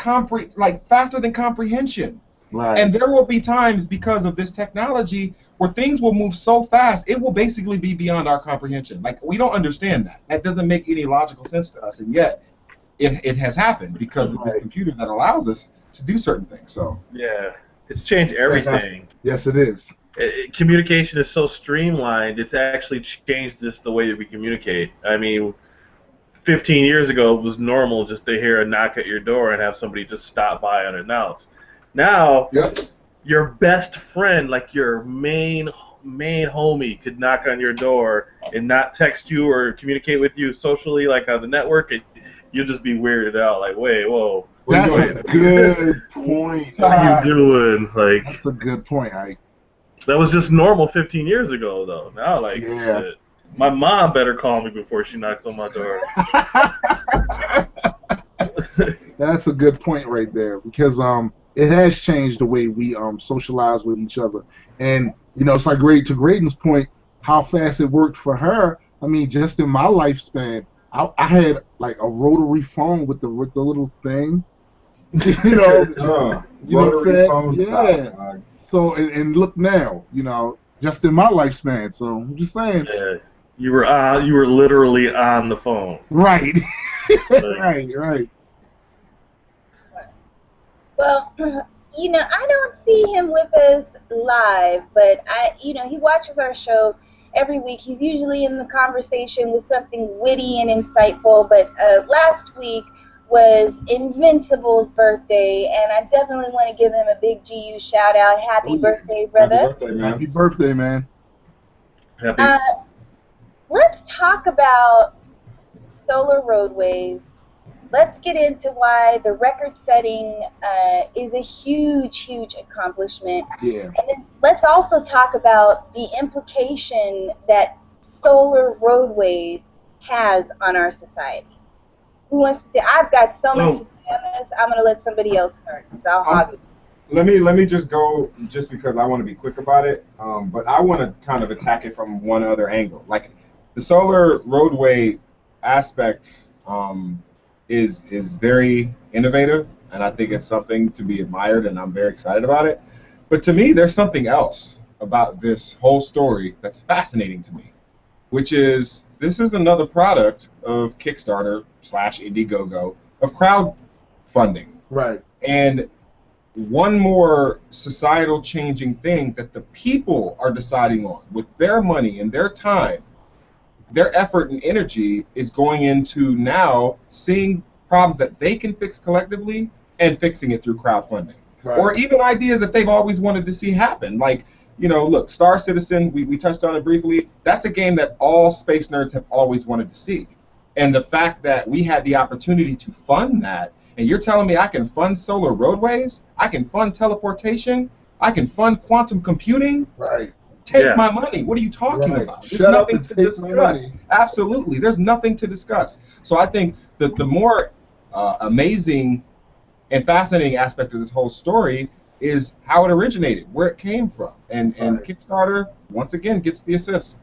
comprehension. Right. And there will be times because of this technology where things will move so fast, it will basically be beyond our comprehension. Like, we don't understand that. That doesn't make any logical sense to us, and yet it has happened because of this computer that allows us to do certain things. So yeah, it's changed everything. Yes, it is. Communication is so streamlined, it's actually changed just the way that we communicate. I mean, 15 years ago it was normal just to hear a knock at your door and have somebody just stop by unannounced. Now, your best friend, like your main homie, could knock on your door and not text you or communicate with you socially, like on the network. You'll just be weirded out, like, wait, whoa. That's a good point. What are you doing? Like, that's a good point, Ike. That was just normal 15 years ago, though. Now, like, shit, my mom better call me before she knocks on my door. That's a good point right there, because it has changed the way we socialize with each other. And, you know, it's like to Graydon's point, how fast it worked for her. I mean, just in my lifespan, I had like a rotary phone with the little thing. You know, you know what I'm saying? Yeah. So and look now, you know, just in my lifespan. So I'm just saying. Yeah. You were literally on the phone. Right. Right. Well, you know, I don't see him with us live, but he watches our show every week. He's usually in the conversation with something witty and insightful. But last week was Invincible's birthday, and I definitely want to give him a big GU shout out. Happy birthday, brother! Happy birthday, man! Happy birthday, man! Happy. Let's talk about solar roadways. Let's get into why the record setting is a huge accomplishment. Yeah. And then let's also talk about the implication that solar roadways has on our society. Who wants to? I've got so much to say on this. I'm gonna let somebody else start. I'll hog it. Let me just go, just because I want to be quick about it. But I want to kind of attack it from one other angle. Like, the solar roadway aspect is very innovative, and I think it's something to be admired, and I'm very excited about it. But to me, there's something else about this whole story that's fascinating to me, which is this is another product of Kickstarter / Indiegogo of crowdfunding. Right. And one more societal changing thing that the people are deciding on with their money and their time, their effort and energy is going into now seeing problems that they can fix collectively and fixing it through crowdfunding. Right. Or even ideas that they've always wanted to see happen. Like, you know, look, Star Citizen, we touched on it briefly. That's a game that all space nerds have always wanted to see. And the fact that we had the opportunity to fund that, and you're telling me I can fund solar roadways, I can fund teleportation, I can fund quantum computing? Right. Take my money. What are you talking about? There's nothing to discuss. Absolutely. There's nothing to discuss. So I think that the more amazing and fascinating aspect of this whole story is how it originated, where it came from, and Kickstarter once again gets the assist.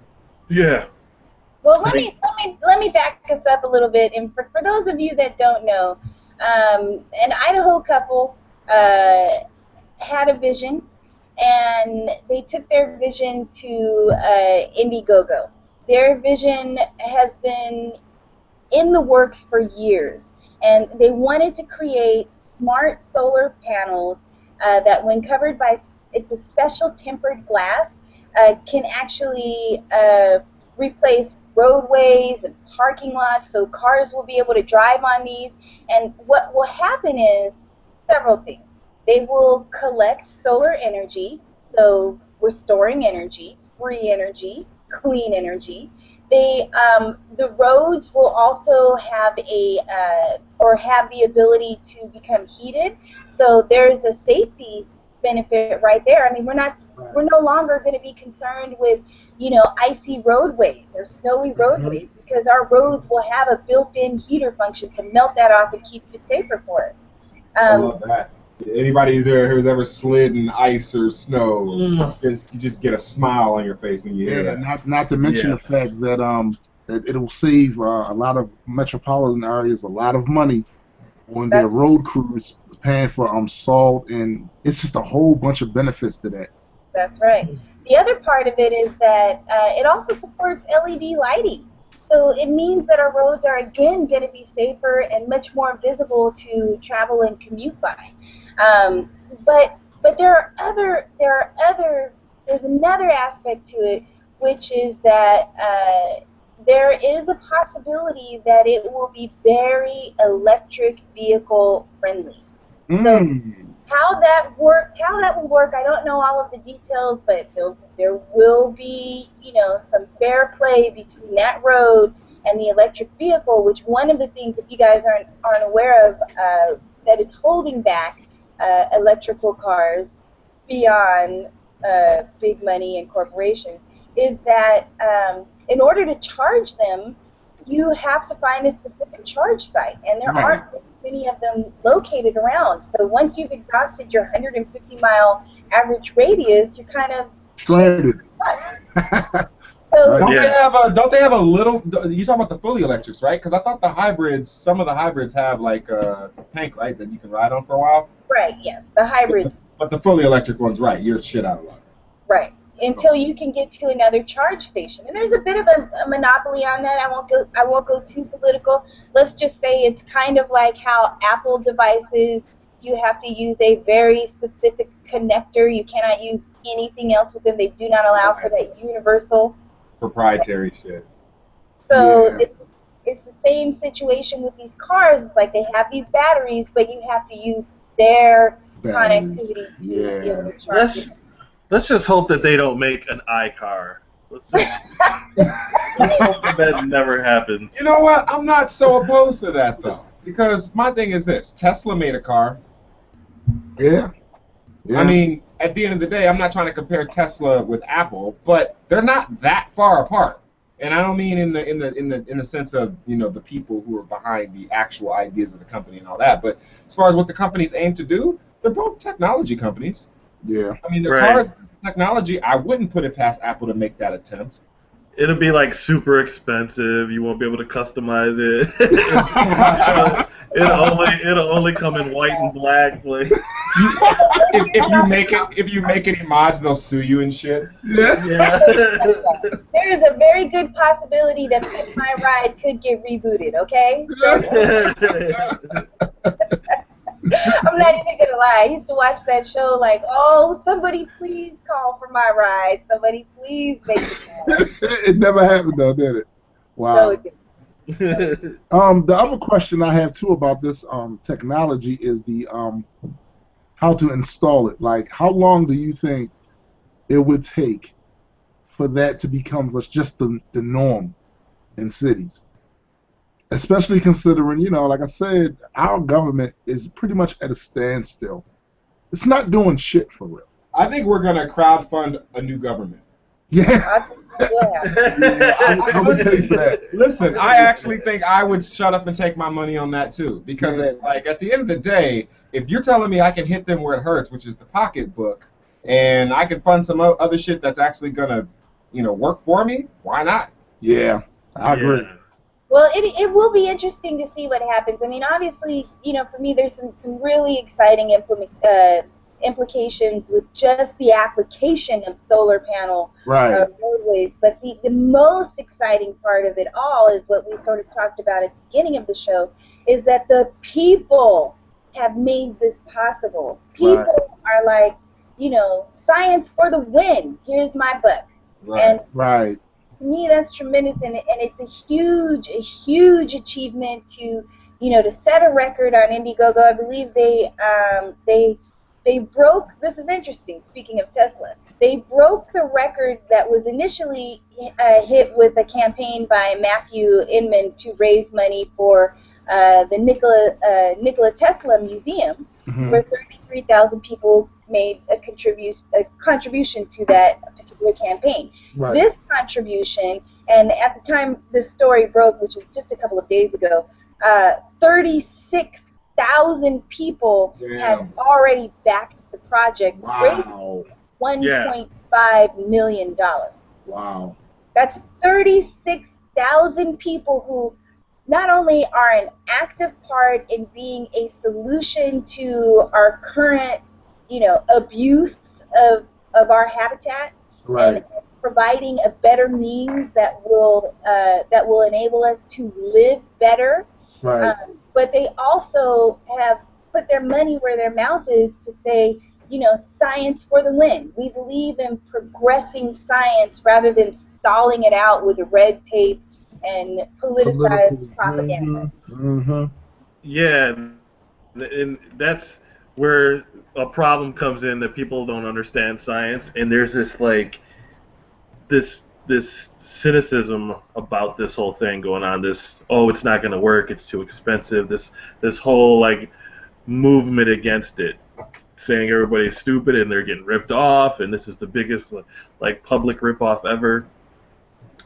Yeah. Well, let me back us up a little bit, and for those of you that don't know, an Idaho couple had a vision, and they took their vision to Indiegogo. Their vision has been in the works for years, and they wanted to create smart solar panels that, when covered by, it's a special tempered glass, can actually replace roadways and parking lots, so cars will be able to drive on these. And what will happen is several things. They will collect solar energy, so restoring energy, free energy, clean energy. The roads will also have have the ability to become heated, so there's a safety benefit right there. I mean, we're no longer going to be concerned with, you know, icy roadways or snowy roadways, because our roads will have a built-in heater function to melt that off and keep it safer for us. I love that. Anybody who's ever slid in ice or snow, you just get a smile on your face when you hear that. Not to mention the fact that it'll save a lot of metropolitan areas a lot of money on their road crews paying for salt, and it's just a whole bunch of benefits to that. That's right. The other part of it is that it also supports LED lighting. So it means that our roads are again going to be safer and much more visible to travel and commute by. But there's another aspect to it, which is that there is a possibility that it will be very electric vehicle friendly. So how that will work, I don't know all of the details, but there will be, you know, some fair play between that road and the electric vehicle, which one of the things, if you guys aren't aware of, that is holding back electrical cars beyond big money and corporations, is that in order to charge them, you have to find a specific charge site, and there aren't many of them located around. So once you've exhausted your 150-mile average radius, you're kind of stranded. So don't they have a little? You talking about the fully electrics, right? Because I thought the hybrids, some of the hybrids have like a tank, right, that you can ride on for a while. Right. Yes, the hybrids. But the fully electric ones, right? You're shit out of luck. Right. Until you can get to another charge station, and there's a bit of a monopoly on that. I won't go too political. Let's just say it's kind of like how Apple devices, you have to use a very specific connector. You cannot use anything else with them. They do not allow for that universal proprietary shit. So it's the same situation with these cars. It's like they have these batteries, but you have to use their connectivity to be able to charge it. Let's just hope that they don't make an iCar. Let's hope that never happens. You know what? I'm not so opposed to that, though. Because my thing is this. Tesla made a car. Yeah. I mean, at the end of the day, I'm not trying to compare Tesla with Apple, but they're not that far apart. And I don't mean in the sense of, you know, the people who are behind the actual ideas of the company and all that, but as far as what the companies aim to do, they're both technology companies. Yeah. I mean, the cars, technology, I wouldn't put it past Apple to make that attempt. It'll be like super expensive. You won't be able to customize it. It'll only come in white and black. Like if you make any mods, they'll sue you and shit. yeah. There is a very good possibility that Pimp My Ride could get rebooted. Okay. I'm not even gonna lie. I used to watch that show like, oh, somebody please call for my ride. Somebody please make it. It never happened though, did it? Wow. So it did. The other question I have too about this technology is the how to install it. Like, how long do you think it would take for that to become just the norm in cities? Especially considering, you know, like I said, our government is pretty much at a standstill. It's not doing shit for real. I think we're gonna crowdfund a new government. Yeah. I would say for that. Listen, I actually think I would shut up and take my money on that too, because it's like at the end of the day, if you're telling me I can hit them where it hurts, which is the pocketbook, and I can fund some other shit that's actually gonna, you know, work for me, why not? Yeah, I agree. Well, it will be interesting to see what happens. I mean, obviously, you know, for me, there's some really exciting implications with just the application of solar panel roadways. But the most exciting part of it all is what we sort of talked about at the beginning of the show, is that the people have made this possible. People are like, you know, science for the win. Here's my book. And to me, that's tremendous, and it's a huge achievement to, you know, to set a record on Indiegogo. I believe they broke. This is interesting. Speaking of Tesla, they broke the record that was initially hit with a campaign by Matthew Inman to raise money for the Nikola Tesla Museum, where 33,000 people made a contribution to that particular campaign. This contribution, and at the time this story broke, which was just a couple of days ago, 36,000 people had already backed the project, raising $1.5 million. Wow. That's 36,000 people who not only are an active part in being a solution to our current, you know, abuse of our habitat, and providing a better means that will enable us to live better. But they also have put their money where their mouth is to say, you know, science for the win. We believe in progressing science rather than stalling it out with red tape and politicized propaganda. Yeah, and that's where a problem comes in, that people don't understand science, and there's this like this cynicism about this whole thing going on. This, oh, it's not going to work, it's too expensive. This whole like movement against it, saying everybody's stupid and they're getting ripped off, and this is the biggest like public ripoff ever.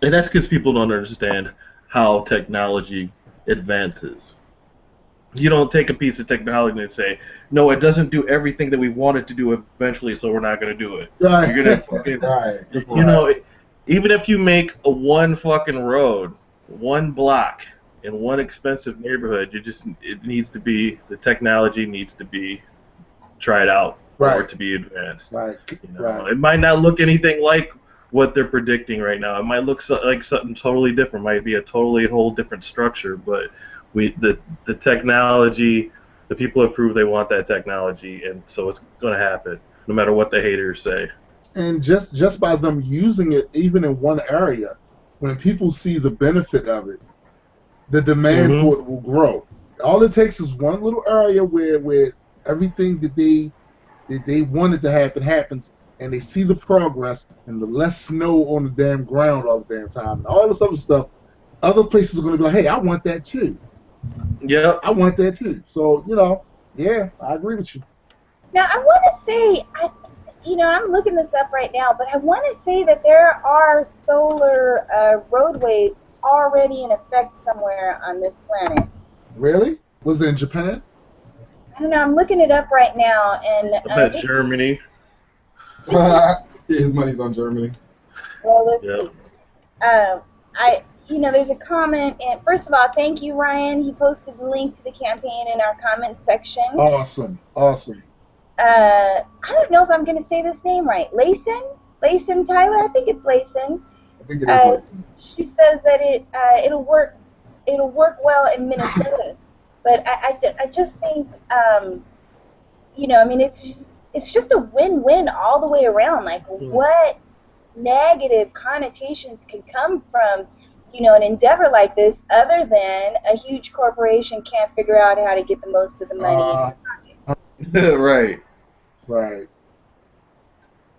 And that's because people don't understand how technology advances. You don't take a piece of technology and say, no, it doesn't do everything that we want it to do eventually, so we're not going to do it. You're gonna fucking, you know, even if you make one fucking road, one block, in one expensive neighborhood, it needs to be, the technology needs to be tried out for it to be advanced. You know? It might not look anything like what they're predicting right now. It might look like something totally different. It might be a whole different structure, but the technology, the people have proved they want that technology, and so it's going to happen, no matter what the haters say. And just by them using it, even in one area, when people see the benefit of it, the demand for it will grow. All it takes is one little area where everything that they wanted to happen happens, and they see the progress, and the less snow on the damn ground all the damn time, and all this other stuff. Other places are going to be like, hey, I want that too. Yeah, I want that too. So, you know, yeah, I agree with you. Now, I want to say, I'm looking this up right now, but I want to say that there are solar roadways already in effect somewhere on this planet. Really? Was it in Japan? I don't know. I'm looking it up right now, and I bet Germany. His money's on Germany. Well, let's see. there's a comment, and first of all, thank you, Ryan. He posted the link to the campaign in our comment section. Awesome. I don't know if I'm going to say this name right. Layson Tyler? I think it's Layson. I think it is Layson. She says that it'll work well in Minnesota. But I just think, it's just a win-win all the way around. Like, what negative connotations can come from, an endeavor like this other than a huge corporation can't figure out how to get the most of the money? Right.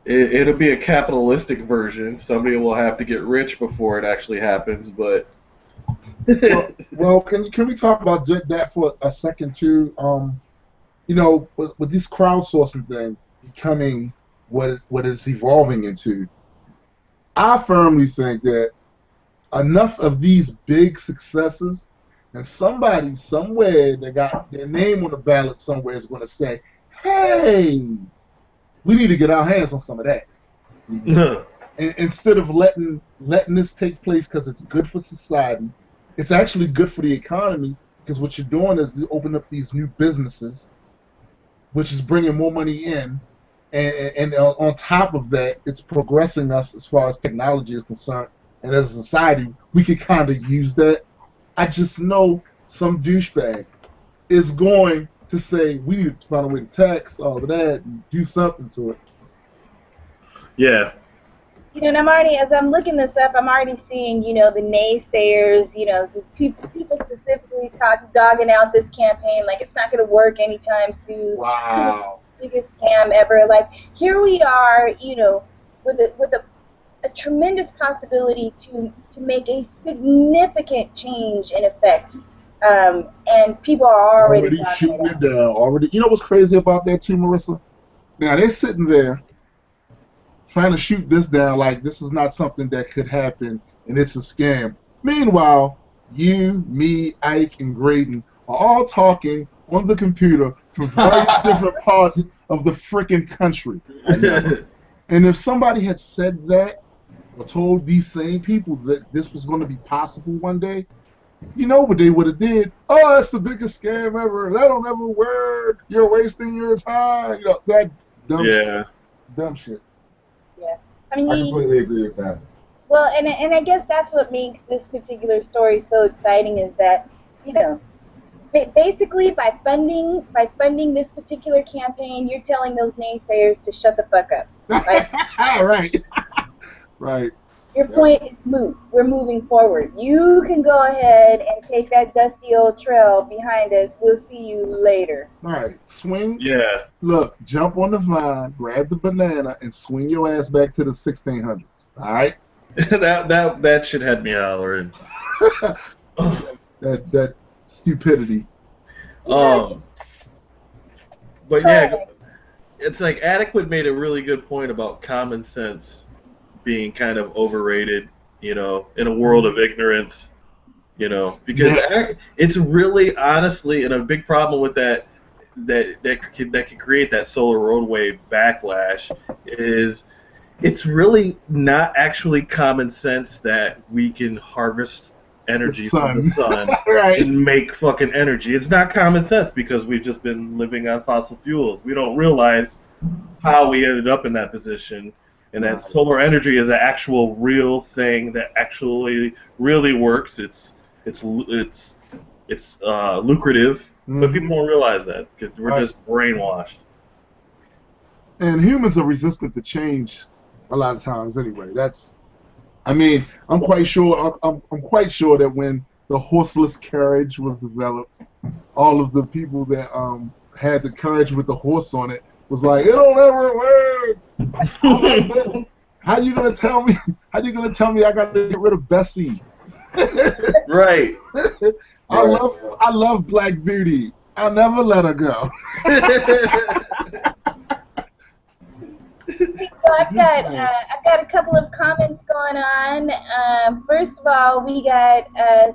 It'll be a capitalistic version. Somebody will have to get rich before it actually happens, but... well, can we talk about that for a second, too? With this crowdsourcing thing becoming what it's evolving into, I firmly think that enough of these big successes, and somebody somewhere that got their name on the ballot somewhere is going to say, hey, we need to get our hands on some of that. And instead of letting this take place because it's good for society, it's actually good for the economy, because what you're doing is you open up these new businesses, which is bringing more money in, and on top of that, it's progressing us as far as technology is concerned. And as a society, we could kind of use that. I just know some douchebag is going to say, we need to find a way to tax all of that and do something to it. Yeah. And as I'm looking this up, I'm already seeing, the naysayers, the people specifically dogging out this campaign, like it's not going to work anytime soon. Wow. Biggest scam ever. Like, here we are, with a tremendous possibility to make a significant change in effect, and people are already shooting it down. Already, what's crazy about that too, Marissa? Now they're sitting there trying to shoot this down like this is not something that could happen and it's a scam. Meanwhile, you, me, Ike, and Graydon are all talking on the computer from various different parts of the frickin' country. And if somebody had said that, or told these same people that this was going to be possible one day, you know what they would have did? Oh, that's the biggest scam ever. That'll never work. You're wasting your time. That dumb shit. Dumb shit. Yeah. I completely agree with that. Well, and I guess that's what makes this particular story so exciting is that, basically by funding this particular campaign, you're telling those naysayers to shut the fuck up. Right. Right. Your point is moot. We're moving forward. You can go ahead and take that dusty old trail behind us. We'll see you later. All right. Swing. Yeah. Look, jump on the vine, grab the banana, and swing your ass back to the 1600s. All right? that should have me hollering. that stupidity. But yeah, it's like Adequate made a really good point about common sense being kind of overrated, in a world of ignorance, because it's really, honestly, and a big problem with that could create that solar roadway backlash is it's really not actually common sense that we can harvest energy from the sun right. and make fucking energy. It's not common sense because we've just been living on fossil fuels. We don't realize how we ended up in that position. And that solar energy is an actual real thing that actually really works. It's lucrative, but people don't realize that because we're just brainwashed. And humans are resistant to change a lot of times. Anyway, I'm quite sure. I'm quite sure that when the horseless carriage was developed, all of the people that had the carriage with the horse on it was like, it'll never work. How you gonna tell me? How you gonna tell me I gotta get rid of Bessie? Right. I love Black Beauty. I'll never let her go. So I've got a couple of comments going on. First of all, we got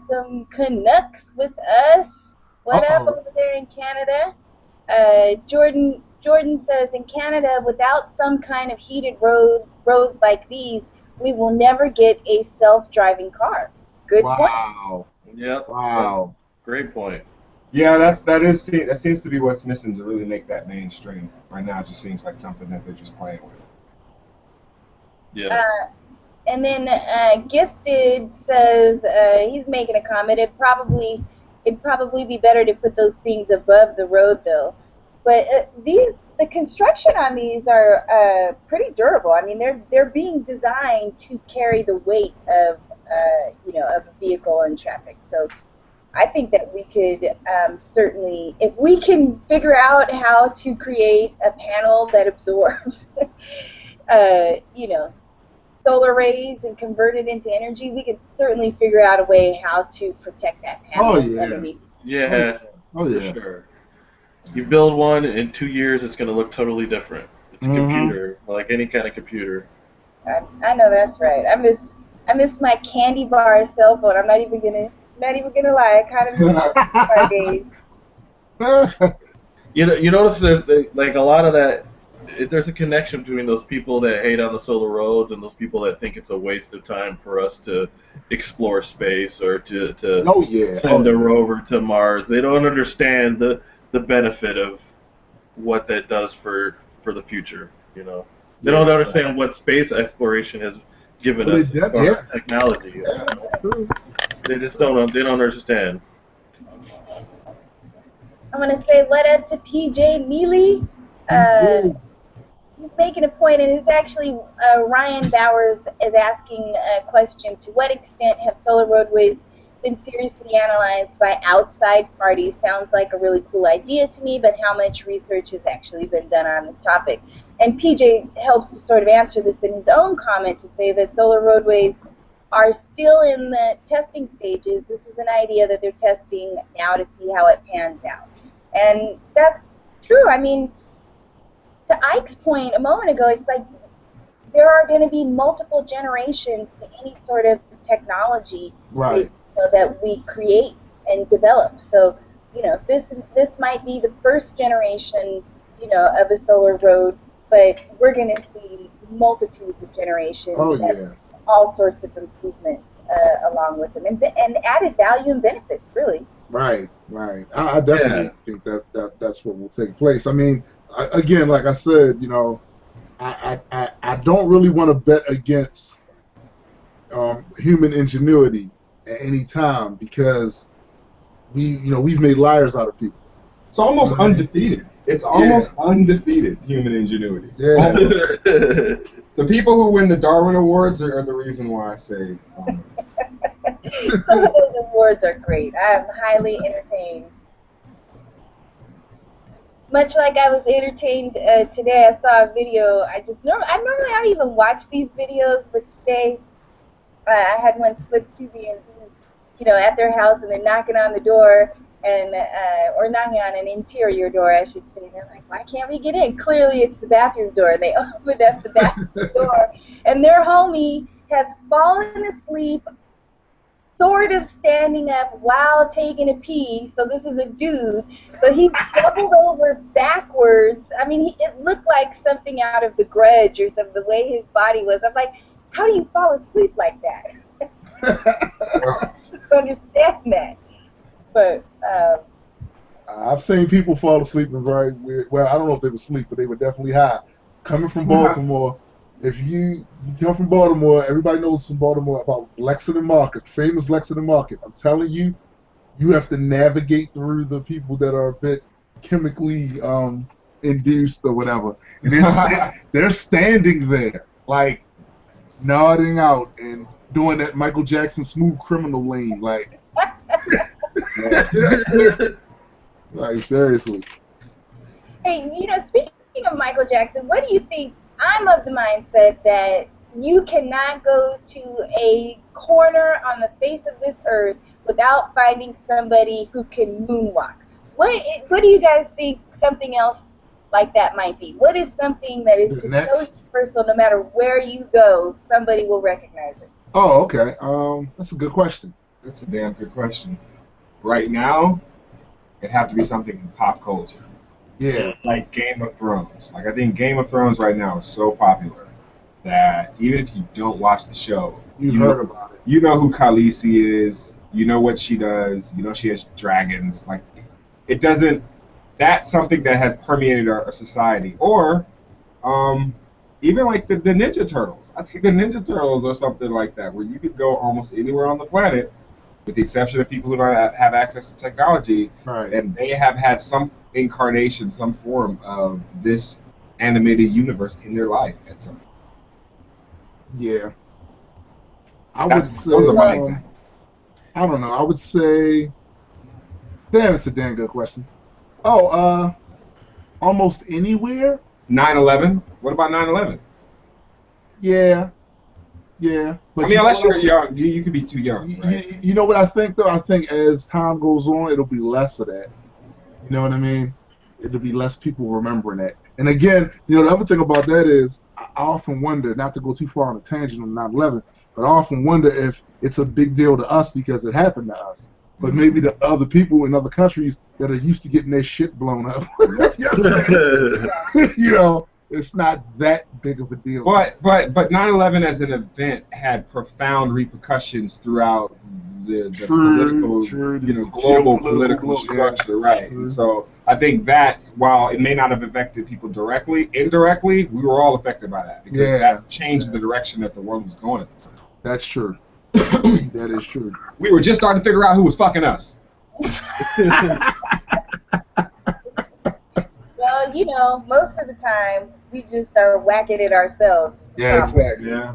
some Canucks with us. What up over there in Canada? Jordan says, in Canada, without some kind of heated roads like these, we will never get a self-driving car. Good point. Wow. Yep. Wow. Great point. Yeah, that seems to be what's missing to really make that mainstream. Right now, it just seems like something that they're just playing with. Yeah. And then Gifted says he's making a comment. It'd probably be better to put those things above the road, though. But the construction on these are pretty durable. I mean, they're being designed to carry the weight of of a vehicle and traffic. So I think that we could certainly, if we can figure out how to create a panel that absorbs, solar rays and convert it into energy, we could certainly figure out a way how to protect that panel underneath. Yeah. Oh yeah. For sure. You build one, in 2 years it's going to look totally different. It's a computer, like any kind of computer. I know that's right. I miss my candy bar cell phone. I'm not even gonna lie. I kind of miss our days. You notice that like a lot of that, there's a connection between those people that hate on the solar roads and those people that think it's a waste of time for us to explore space or to send a rover to Mars. They don't understand the benefit of what that does for the future. They don't understand what space exploration has given us as technology. They just don't understand. I'm going to say what up to PJ Neely. He's making a point, and it's actually Ryan Bowers is asking a question: to what extent have solar roadways been seriously analyzed by outside parties? Sounds like a really cool idea to me, but how much research has actually been done on this topic? And PJ helps to sort of answer this in his own comment to say that solar roadways are still in the testing stages. This is an idea that they're testing now to see how it pans out. And that's true. I mean, to Ike's point a moment ago, it's like there are going to be multiple generations to any sort of technology that we create and develop. So, this might be the first generation, of a solar road, but we're going to see multitudes of generations and all sorts of improvements along with them, and added value and benefits, really. Right. I definitely think that's what will take place. I mean, again, like I said, I don't really want to bet against human ingenuity at any time because we've made liars out of people. It's almost undefeated. It's almost undefeated human ingenuity. Yeah. The people who win the Darwin Awards are the reason why I say. Some of those awards are great. I'm highly entertained. Much like I was entertained today, I saw a video. I normally don't even watch these videos, but today I had one slip to me, and at their house, and they're knocking on the door, and or knocking on an interior door, I should say. They're like, "Why can't we get in?" Clearly, it's the bathroom door. And they opened up the bathroom door, and their homie has fallen asleep, sort of standing up while taking a pee. So this is a dude. So he doubled over backwards. I mean, it looked like something out of The Grudge or something, the way his body was. I'm like, how do you fall asleep like that? I don't understand that. But I've seen people fall asleep in very weird. Well, I don't know if they were asleep, but they were definitely high. Coming from Baltimore, if you come from Baltimore, everybody knows from Baltimore about Lexington Market, famous Lexington Market. I'm telling you, you have to navigate through the people that are a bit chemically induced or whatever, and they're standing there like nodding out and doing that Michael Jackson Smooth Criminal lane, like. Like, seriously. Hey, speaking of Michael Jackson, what do you think? I'm of the mindset that you cannot go to a corner on the face of this earth without finding somebody who can moonwalk. What do you guys think something else like that might be? What is something that is just so universal, no matter where you go, somebody will recognize it? Oh, okay. That's a good question. That's a damn good question. Right now, it'd have to be something in pop culture. Yeah. Like Game of Thrones. Like, I think Game of Thrones right now is so popular that even if you don't watch the show, you heard about it. You know who Khaleesi is. You know what she does. You know she has dragons. Like, it doesn't. That's something that has permeated our society. Or, even like the Ninja Turtles. I think the Ninja Turtles or something like that, where you could go almost anywhere on the planet, with the exception of people who don't have access to technology, right. And they have had some incarnation, some form of this animated universe in their life at some point. Yeah. Those are my examples. I don't know. I would say, damn, it's a damn good question. Oh, almost anywhere. 9/11. What about 9/11? Yeah. But I mean, unless you're young, you could be too young. Right? You know what I think though? I think as time goes on, it'll be less of that. You know what I mean? It'll be less people remembering that. And again, the other thing about that is, I often wonder, not to go too far on a tangent on 9/11, but I often wonder if it's a big deal to us because it happened to us. But maybe to other people in other countries that are used to getting their shit blown up. You know, it's not that big of a deal. But 9/11 as an event had profound repercussions throughout the political, global political structure, right? And so I think that while it may not have affected people directly, indirectly, we were all affected by that because that changed the direction that the world was going at the time. That's true. That is true. We were just starting to figure out who was fucking us. Well, most of the time we just are whacking it ourselves. Yeah, exactly. Yeah,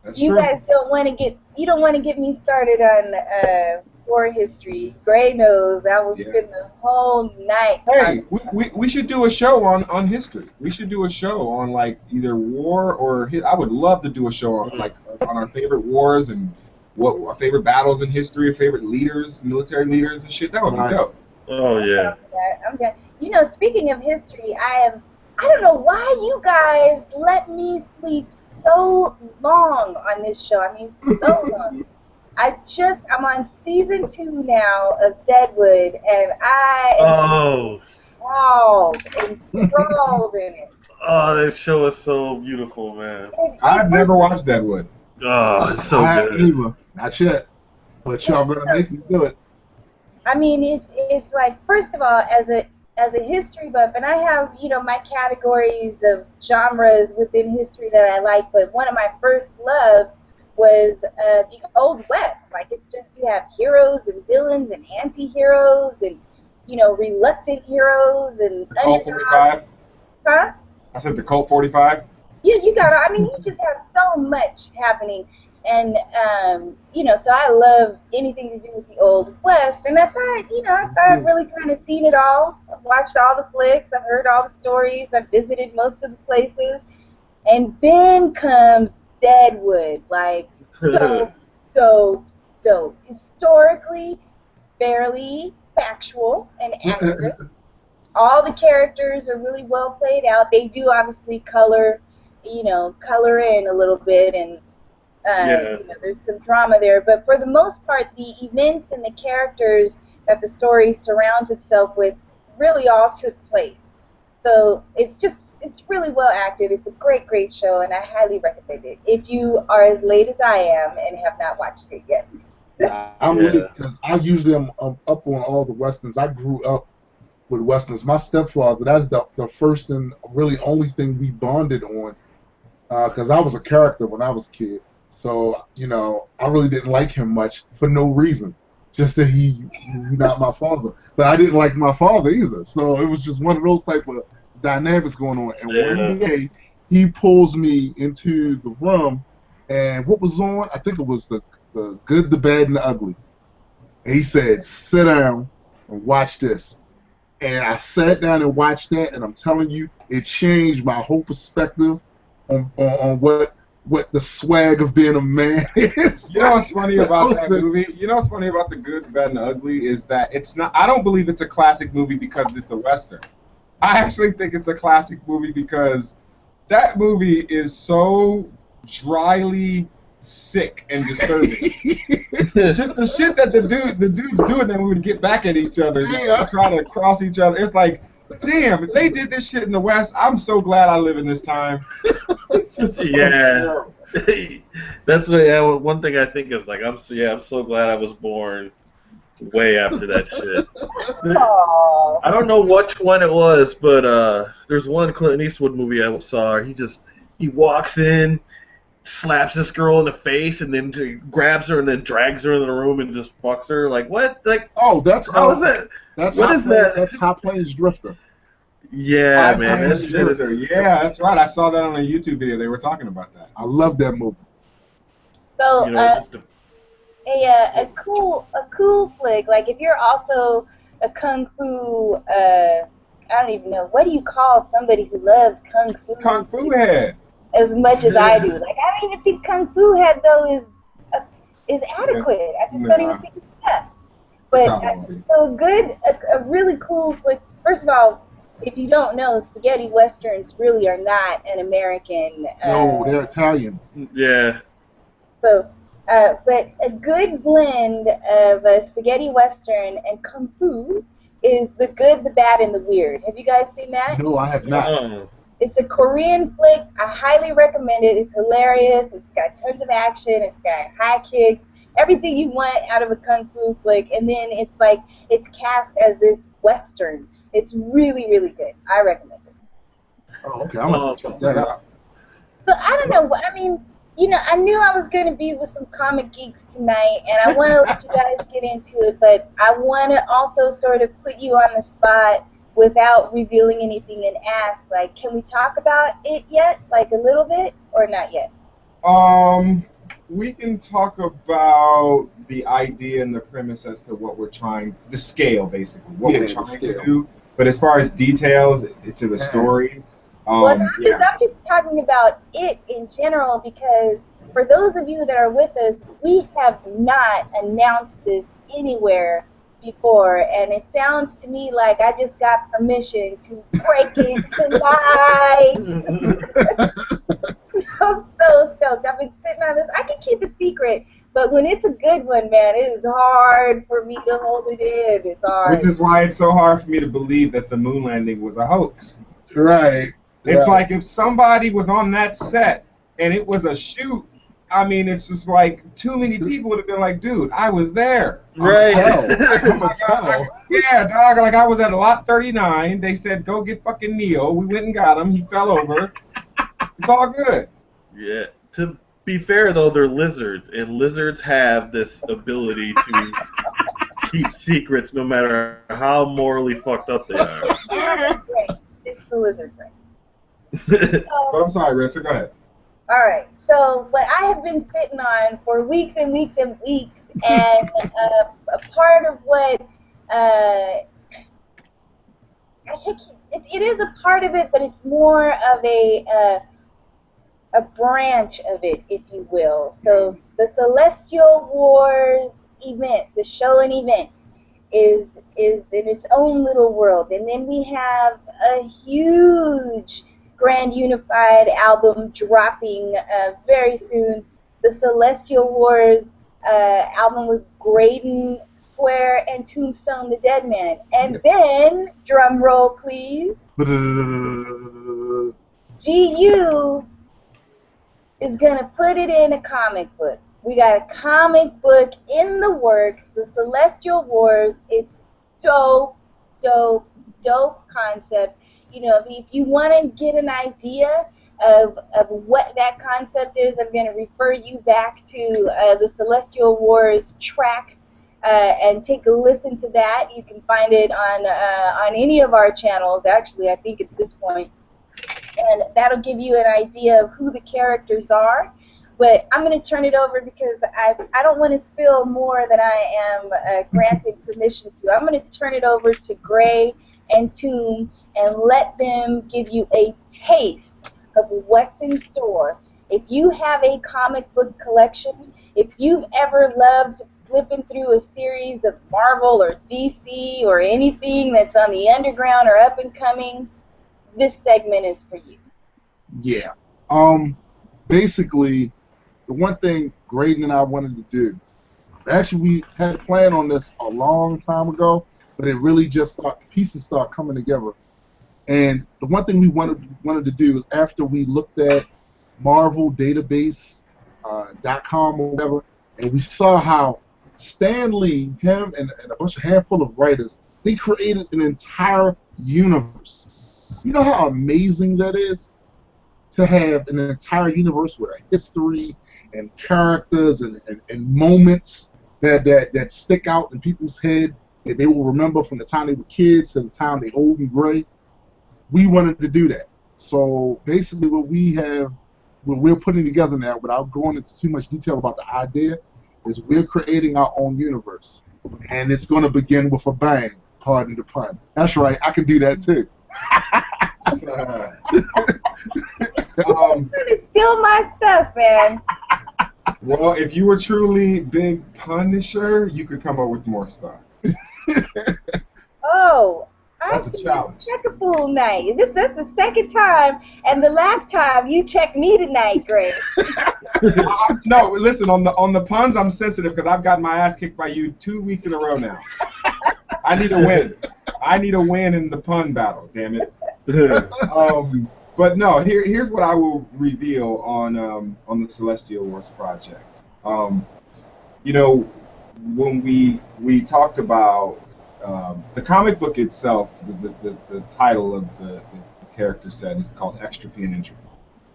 that's true. You guys don't want to get me started on war history. Gray knows I will spend the whole night. Hey, we should do a show on history. We should do a show on like either war or I would love to do a show on on our favorite wars and what our favorite battles in history, our favorite leaders, military leaders and shit. That would be dope. Oh yeah. I'm good. Speaking of history, I don't know why you guys let me sleep so long on this show. I mean, so long. I'm on season 2 now of Deadwood, and I am enthralled in it. Oh, that show is so beautiful, man. I've never watched Deadwood. Oh, it's so good. I haven't either. Not yet. But y'all gonna make me do it. I mean, it's like, first of all, as a history buff, and I have, my categories of genres within history that I like, but one of my first loves was the Old West. Like, it's just, you have heroes and villains and anti-heroes and, reluctant heroes and the Colt 45? Huh? I said the Colt 45? Yeah, you just have so much happening. And, so I love anything to do with the Old West. And I thought, I've really kind of seen it all. I've watched all the flicks. I've heard all the stories. I've visited most of the places. And then comes Deadwood. Like, dope. Historically, fairly factual and accurate. All the characters are really well played out. They do obviously color in a little bit, and there's some drama there, but for the most part, the events and the characters that the story surrounds itself with really all took place. So it's really well acted. It's a great show, and I highly recommend it if you are as late as I am and have not watched it yet. I'm late because I usually am up on all the westerns. I grew up with westerns. My stepfather, that's the first and really only thing we bonded on, because I was a character when I was a kid. So, I really didn't like him much for no reason. Just that he's not my father. But I didn't like my father either. So it was just one of those type of dynamics going on. And one day, he pulls me into the room, and what was on? I think it was the Good, the Bad, and the Ugly. And he said, sit down and watch this. And I sat down and watched that, and I'm telling you, it changed my whole perspective on what the swag of being a man is. You know what's funny about that movie? You know what's funny about The Good, the Bad, and the Ugly is that it's not. I don't believe it's a classic movie because it's a Western. I actually think it's a classic movie because that movie is so dryly sick and disturbing. Just the shit that the dudes do in that movie to get back at each other, try to cross each other. It's like damn, if they did this shit in the West, I'm so glad I live in this time. It's just so Yeah. That's what, yeah, one thing I think is like I'm so glad I was born way after that shit. Aww. I don't know which one it was, but there's one Clint Eastwood movie I saw. He walks in, slaps this girl in the face, and then grabs her and then drags her in the room and just fucks her. Like what? Like Oh, that's how is that? That's What Hot is Plains, that? That's Hot Plains Drifter. Yeah, Hot man. Plains That shit Drifter. is, Yeah, that's right. I saw that on a YouTube video. They were talking about that. I love that movie. So, you know, just a cool flick. Like if you're also a kung fu, I don't even know, what do you call somebody who loves kung fu? Kung Fu head. As much as I do. Like I don't even think kung fu head though is adequate. I just don't even think it's enough. But so good, a really cool flick. First of all, if you don't know, spaghetti westerns really are not an American. No, they're Italian. yeah. So, but a good blend of a spaghetti western and kung fu is the good, the bad, and the weird. Have you guys seen that? No, I have not. Oh. It's a Korean flick. I highly recommend it. It's hilarious. It's got tons of action. It's got high kicks. Everything you want out of a kung fu flick. And then it's cast as this western. It's really, really good. I recommend it. Oh, okay. I'm gonna check that out. So I don't know. I mean, you know, I knew I was going to be with some comic geeks tonight, and I want to let you guys get into it, but I want to also sort of put you on the spot without revealing anything and ask, like, can we talk about it yet? Like a little bit or not yet? We can talk about the idea and the premise as to what we're trying, the scale basically, what we're trying to do. But as far as details to the story, well, I'm just talking about it in general because for those of you that are with us, we have not announced this anywhere before, and it sounds to me like I just got permission to break it tonight. I'm so stoked. I've been sitting on this. I can keep a secret, but when it's a good one, man, it is hard for me to hold it in. It's hard. Which is why it's so hard for me to believe that the moon landing was a hoax. Right. It's like if somebody was on that set and it was a shoot, I mean, it's just like too many people would have been like, dude, I was there. Right. Yeah, dog, like I was at lot 39. They said, go get fucking Neil. We went and got him. He fell over. It's all good. Yeah. To be fair, though, they're lizards, and lizards have this ability to keep secrets no matter how morally fucked up they are. Right. It's the lizard brain. But I'm sorry, Rissa, go ahead. All right. So what I have been sitting on for weeks and weeks and weeks, and a part of what it is a part of it, but it's more of a branch of it, if you will. So the Celestial Wars event, the show and event, is in its own little world, and then we have a huge Grand Unified album dropping very soon. The Celestial Wars album with Graydon Square and Tombstone the Dead Man. And then, drum roll please, GU is going to put it in a comic book. We got a comic book in the works, The Celestial Wars. It's dope, dope, dope concept. You know, if you want to get an idea of what that concept is, I'm going to refer you back to the Celestial Wars track and take a listen to that. You can find it on any of our channels, actually, I think at this point. And that'll give you an idea of who the characters are. But I'm going to turn it over because I don't want to spill more than I am granted permission to. I'm going to turn it over to Gray and Tomb and let them give you a taste of what's in store. If you have a comic book collection, if you've ever loved flipping through a series of Marvel or DC or anything that's on the underground or up and coming, this segment is for you. Yeah. Basically, the one thing Graydon and I wanted to do, actually we had planned on this a long time ago, but it really just pieces start coming together And the one thing we wanted to do is after we looked at Marvel Database .com or whatever, and we saw how Stan Lee, him, and a handful of writers, they created an entire universe. You know how amazing that is? To have an entire universe with a history and characters and moments that stick out in people's head that they will remember from the time they were kids to the time they're old and gray. We wanted to do that. So basically what we're putting together now, without going into too much detail about the idea, is we're creating our own universe. And it's going to begin with a bang, pardon the pun. That's right, I can do that too. You're gonna steal my stuff, man. Well, if you were truly big Punisher, you could come up with more stuff. Oh, that's a challenge. Check a fool night. That's the second time, and the last time you checked me tonight, Greg. No, listen, on the puns, I'm sensitive because I've gotten my ass kicked by you 2 weeks in a row now. I need a win. I need a win in the pun battle. Damn it. But no, here's what I will reveal on the Celestial Wars project. You know, when we talked about the comic book itself, the title of the character set is called Extropy and Entropy.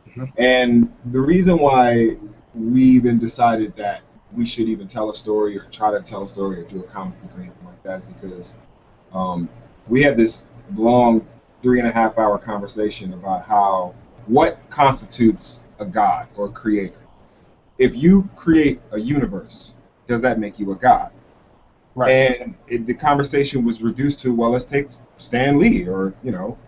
Mm-hmm. And the reason why we even decided that we should even tell a story or try to tell a story or do a comic book or anything like that is because we had this long 3.5-hour conversation about what constitutes a god or a creator. If you create a universe, does that make you a god? Right. And the conversation was reduced to, well, let's take Stan Lee or,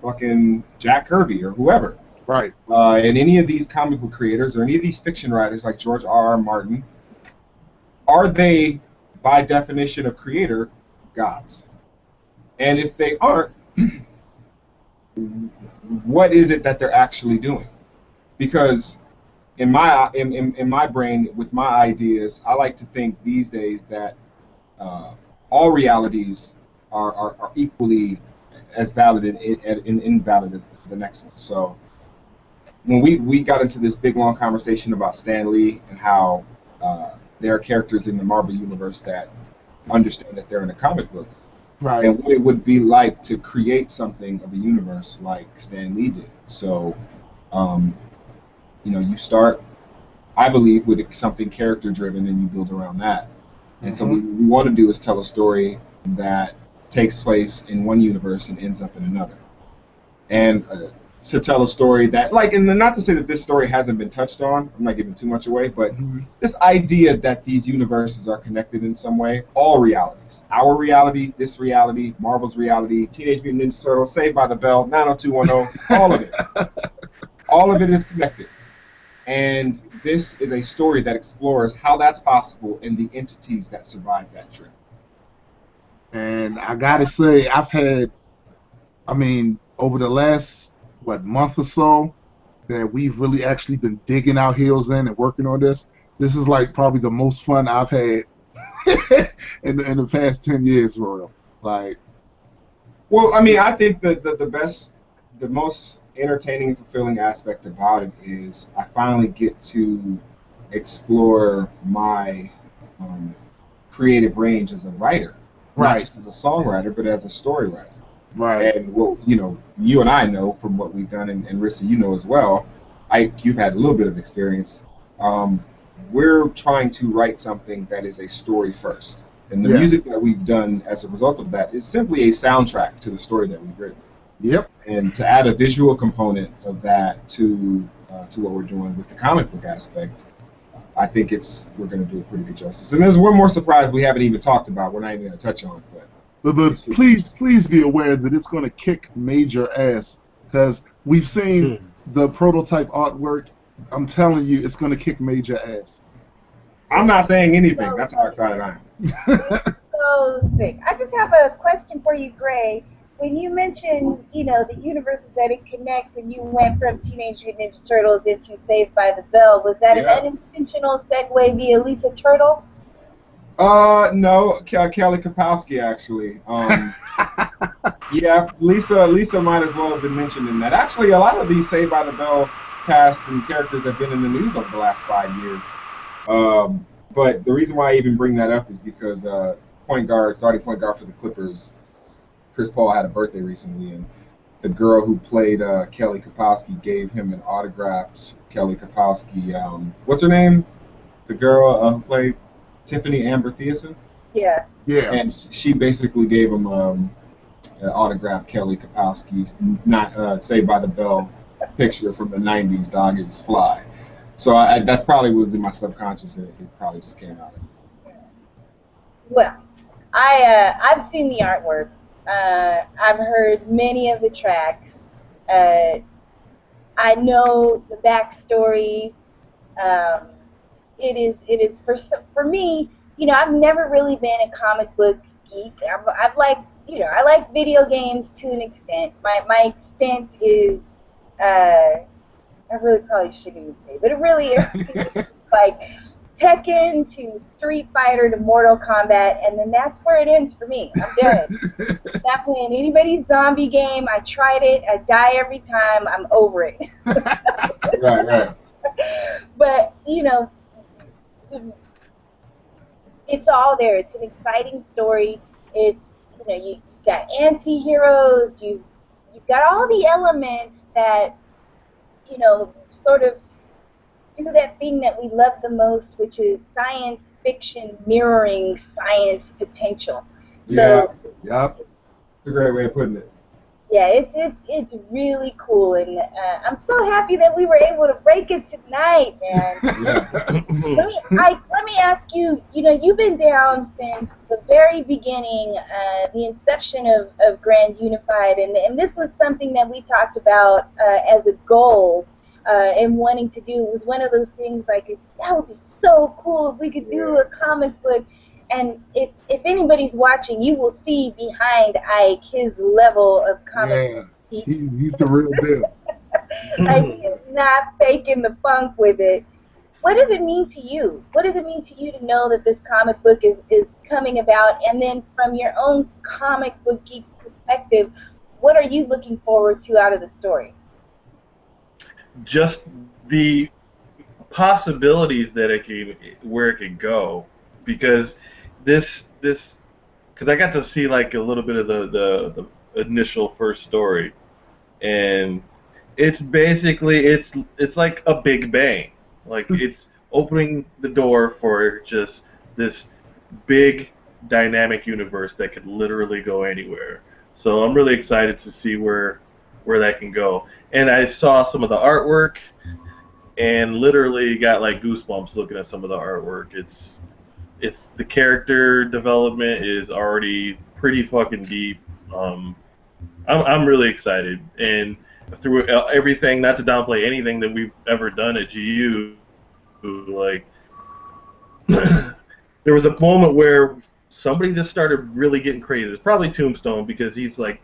fucking Jack Kirby or whoever. Right. And any of these comic book creators or any of these fiction writers like George R.R. Martin, are they, by definition of creator, gods? And if they aren't, what is it that they're actually doing? Because in my brain, with my ideas, I like to think these days that all realities are equally as valid and invalid as the next one. So when we got into this big long conversation about Stan Lee and how there are characters in the Marvel universe that understand that they're in a comic book, right, and what it would be like to create something of a universe like Stan Lee did. So you start, I believe, with something character driven and you build around that. And so what we want to do is tell a story that takes place in one universe and ends up in another. And to tell a story that, and not to say that this story hasn't been touched on, I'm not giving too much away, but this idea that these universes are connected in some way, all realities. Our reality, this reality, Marvel's reality, Teenage Mutant Ninja Turtles, Saved by the Bell, 90210, all of it. All of it is connected. And this is a story that explores how that's possible and the entities that survived that trip. And I gotta say, over the last, month or so, that we've really actually been digging our heels in and working on this. This is probably the most fun I've had in the past 10 years, Royal. Well, I think that the most entertaining and fulfilling aspect about it is I finally get to explore my creative range as a writer, not just as a songwriter, but as a story writer. Right. And you and I know from what we've done, and Rissa, you know as well. You've had a little bit of experience. We're trying to write something that is a story first, and the music that we've done as a result of that is simply a soundtrack to the story that we've written. Yep. And to add a visual component of that to what we're doing with the comic book aspect, I think we're going to do a pretty good justice. And there's one more surprise we haven't even talked about. We're not even going to touch on, but please be aware that it's going to kick major ass, because we've seen the prototype artwork. I'm telling you, it's going to kick major ass. I'm not saying anything. That's how excited I am. So sick. I just have a question for you, Gray. When you mentioned, the universes that it connects, and you went from Teenage Mutant Ninja Turtles into Saved by the Bell, was that an unintentional segue via Lisa Turtle? No, Kelly Kapowski, actually. Yeah, Lisa might as well have been mentioned in that. Actually, a lot of these Saved by the Bell cast and characters have been in the news over the last 5 years. But the reason why I even bring that up is because starting point guard for the Clippers, Chris Paul had a birthday recently, and the girl who played Kelly Kapowski gave him an autographed Kelly Kapowski. What's her name? The girl who played Tiffany Amber Thiessen? Yeah. Yeah. And she basically gave him an autographed Kelly Kapowski's not Saved by the Bell picture from the 90s, dog. It was fly. So that's probably was in my subconscious, and it probably just came out. Well, I've seen the artwork. I've heard many of the tracks. I know the backstory. It is for me. You know, I've never really been a comic book geek. I've liked, you know, I like video games to an extent. My extent is I really probably shouldn't even say, but it really is like Tekken to Street Fighter to Mortal Kombat, and then that's where it ends for me. I'm done. Not playing anybody's zombie game. I tried it. I die every time. I'm over it. Right. But, you know, it's all there. It's an exciting story. It's, you know, you've got anti-heroes. You've got all the elements that, you know, sort of do that thing that we love the most, which is science fiction mirroring science potential. So, Yep. It's a great way of putting it. Yeah, it's really cool, and I'm so happy that we were able to break it tonight, man. Let me ask you. You know, you've been down since the very beginning, the inception of Grand Unified, and this was something that we talked about as a goal and wanting to do. It was one of those things like that would be so cool if we could do a comic book. And if anybody's watching, you will see behind Ike his level of comic. Yeah, he's the real deal. Like, he is not faking the funk with it. What does it mean to you? What does it mean to you to know that this comic book is coming about? And then from your own comic book geek perspective, what are you looking forward to out of the story? Just the possibilities that where it could go, because because I got to see like a little bit of the initial first story, and it's basically it's like a Big Bang, like it's opening the door for just this big dynamic universe that could literally go anywhere. So I'm really excited to see where that can go. And I saw some of the artwork, and literally got like goosebumps looking at some of the artwork. It's the character development is already pretty fucking deep. I'm really excited, and through everything, not to downplay anything that we've ever done at GU, like there was a moment where somebody just started really getting crazy. It's probably Tombstone, because he's like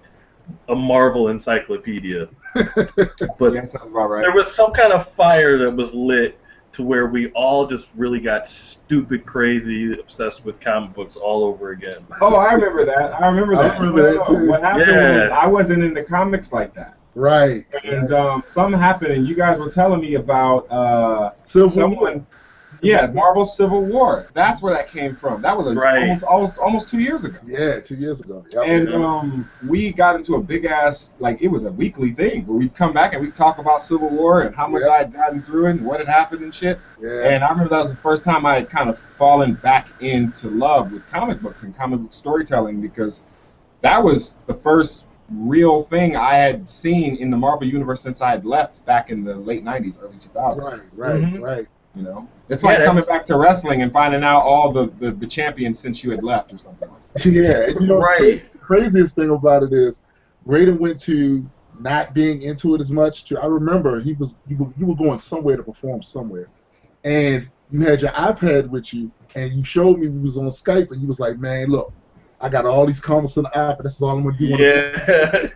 a Marvel encyclopedia. But Yeah, sounds about right. there was some kind of fire that was lit to where we all just really got stupid, crazy, obsessed with comic books all over again. Oh, I remember that. I remember that too. What happened was I wasn't into comics like that. Right. And something happened, and you guys were telling me about someone. Yeah, Marvel Civil War. That's where that came from. That was almost 2 years ago. Yeah, 2 years ago. Yep. And we got into a big ass, like, it was a weekly thing where we'd come back and we'd talk about Civil War and how much I had gotten through it and what had happened and shit. Yeah. And I remember that was the first time I had kind of fallen back into love with comic books and comic book storytelling, because that was the first real thing I had seen in the Marvel universe since I had left back in the late 90s, early 2000s. Right. You know, it's like coming back to wrestling and finding out all the champions since you had left or something like that. Yeah, and you know, the craziest thing about it is Braden went to not being into it as much to, I remember you were going somewhere to perform somewhere, and you had your iPad with you, and you showed me we was on Skype, and you was like, man, look, I got all these comics on the app, and this is all I'm going to do. Yeah.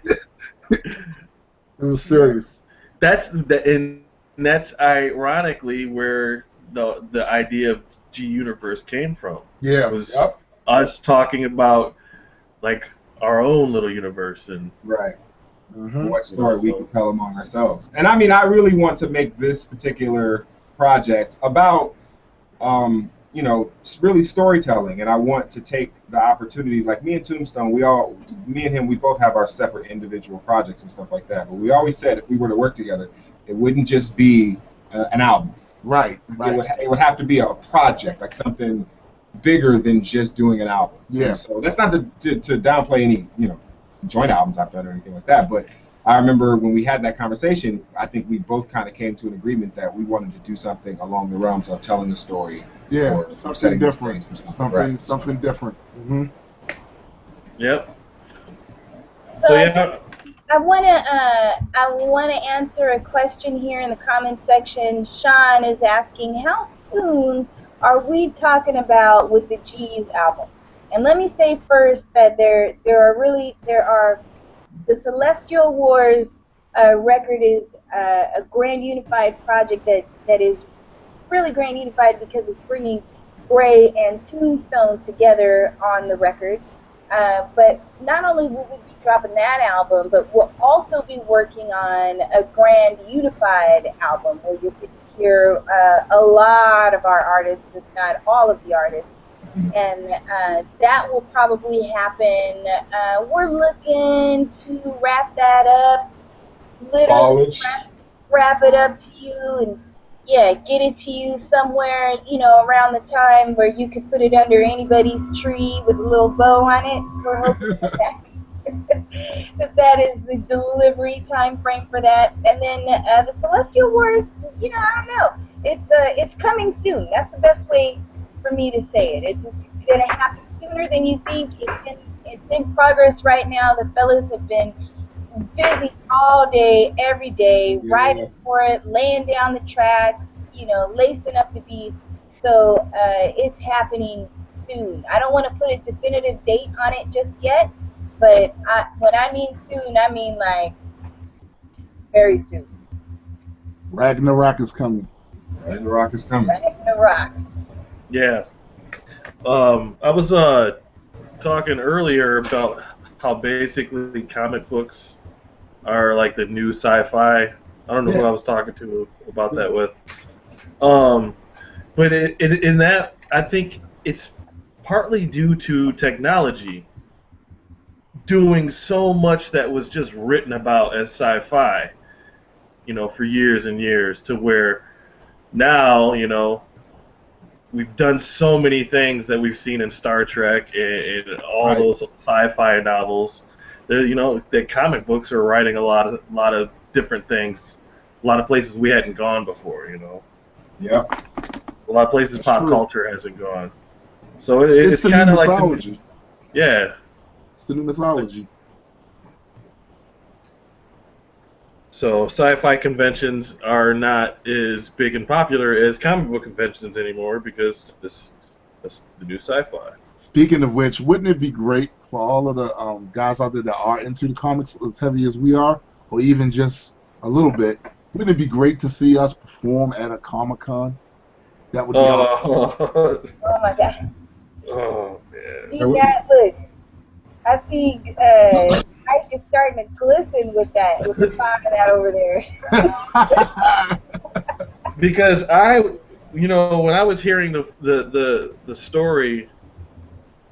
It was serious. And that's ironically where the idea of G Universe came from. Yeah. It was us talking about like our own little universe and right. Mm-hmm. What story we can tell among ourselves. And I mean, I really want to make this particular project about, really storytelling. And I want to take the opportunity, like me and Tombstone, me and him, we both have our separate individual projects and stuff like that. But we always said if we were to work together, it wouldn't just be an album. Right. It would have to be a project, like something bigger than just doing an album. Yeah. And so that's not to downplay any, joint albums I've done or anything like that. But I remember when we had that conversation, I think we both kind of came to an agreement that we wanted to do something along the realms of telling a story. Yeah, or something setting different. the stage. Something different. Mm-hmm. Yep. So yeah. I wanna answer a question here in the comment section. Sean is asking, how soon are we talking about with the G's album? And let me say first that there are the Celestial Wars record is a grand unified project that is really grand unified because it's bringing Gray and Tombstone together on the record. But not only will we be dropping that album, but we'll also be working on a grand unified album where you can hear a lot of our artists, if not all of the artists. And that will probably happen. We're looking to wrap that up, literally wrap it up to you, and get it to you somewhere, around the time where you could put it under anybody's tree with a little bow on it. We're hoping that is the delivery time frame for that. And then the Celestial Wars, I don't know. It's coming soon. That's the best way for me to say it. It's going to happen sooner than you think. It's in progress right now. The fellas have been busy all day, every day, riding for it, laying down the tracks, lacing up the beats. So it's happening soon. I don't want to put a definitive date on it just yet, but when I mean soon, I mean like very soon. Ragnarok is coming. Ragnarok is coming. Ragnarok. Yeah. I was talking earlier about how basically comic books are like the new sci-fi. I don't know who I was talking to about that with. But in that, I think it's partly due to technology doing so much that was just written about as sci-fi, for years and years, to where now, we've done so many things that we've seen in Star Trek and all those sci-fi novels. The comic books are writing a lot of different things, a lot of places we hadn't gone before. Yep. A lot of places That's pop true. culture hasn't gone. So it's kind of like mythology. It's the new mythology. So sci-fi conventions are not as big and popular as comic book conventions anymore because that's the new sci-fi. Speaking of which, wouldn't it be great for all of the guys out there that are into the comics as heavy as we are, or even just a little bit? Wouldn't it be great to see us perform at a Comic-Con? That would be awesome. Oh my God. Oh man. Look, I see Mike is starting to glisten with the thought of that over there. Because when I was hearing the story,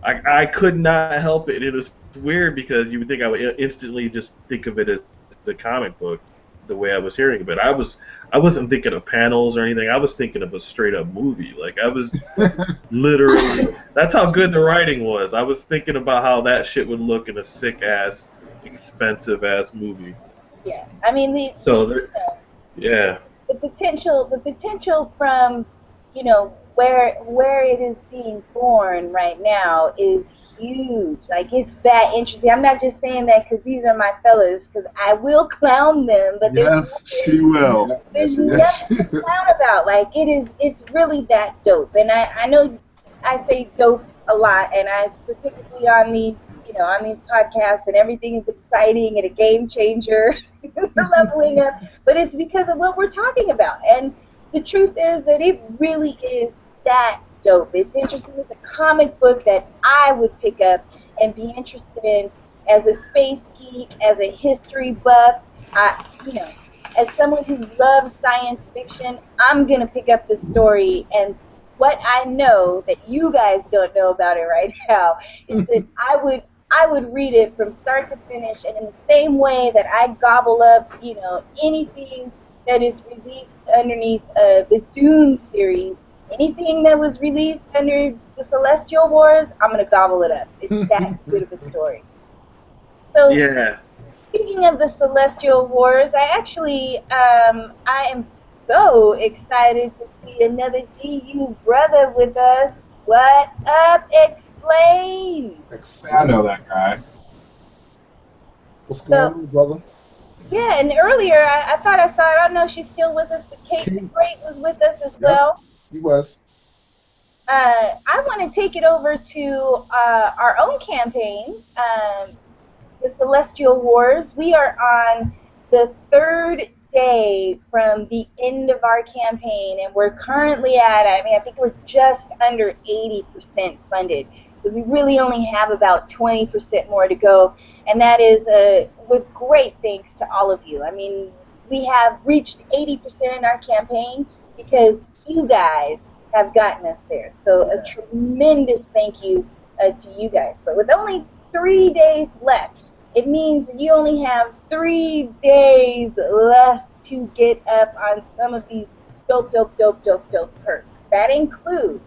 I could not help it. It was weird because you would think I would instantly just think of it as a comic book, the way I was hearing of it. I wasn't thinking of panels or anything. I was thinking of a straight up movie. Like I was literally. That's how good the writing was. I was thinking about how that shit would look in a sick ass, expensive ass movie. Yeah, I mean the potential from where it is being born right now is huge. Like it's that interesting. I'm not just saying that because these are my fellas, because I will clown them, but yes, she will. There's nothing to clown about. Like it's really that dope. And I know I say dope a lot, and I specifically on these podcasts, and everything is exciting and a game changer, leveling up. But it's because of what we're talking about. And the truth is that it really is that dope. It's interesting. It's a comic book that I would pick up and be interested in as a space geek, as a history buff, as someone who loves science fiction, I'm going to pick up the story. And what I know that you guys don't know about it right now is that I would read it from start to finish, and in the same way that I gobble up, anything that is released underneath the Dune series, anything that was released under the Celestial Wars, I'm going to gobble it up. It's that good of a story. So, yeah. Speaking of the Celestial Wars, I am so excited to see another GU brother with us. What up, Explain? I know that guy. What's going on, brother? Yeah, and earlier I thought I saw her. I don't know if she's still with us, but Kate the Great was with us as well. He was. I want to take it over to our own campaign, the Celestial Wars. We are on the 3rd day from the end of our campaign, and we're currently at, I think we're just under 80% funded. So we really only have about 20% more to go, and that is with great thanks to all of you. I mean, we have reached 80% in our campaign because you guys have gotten us there. So a tremendous thank you to you guys. But with only 3 days left, it means that you only have 3 days left to get up on some of these dope perks. That includes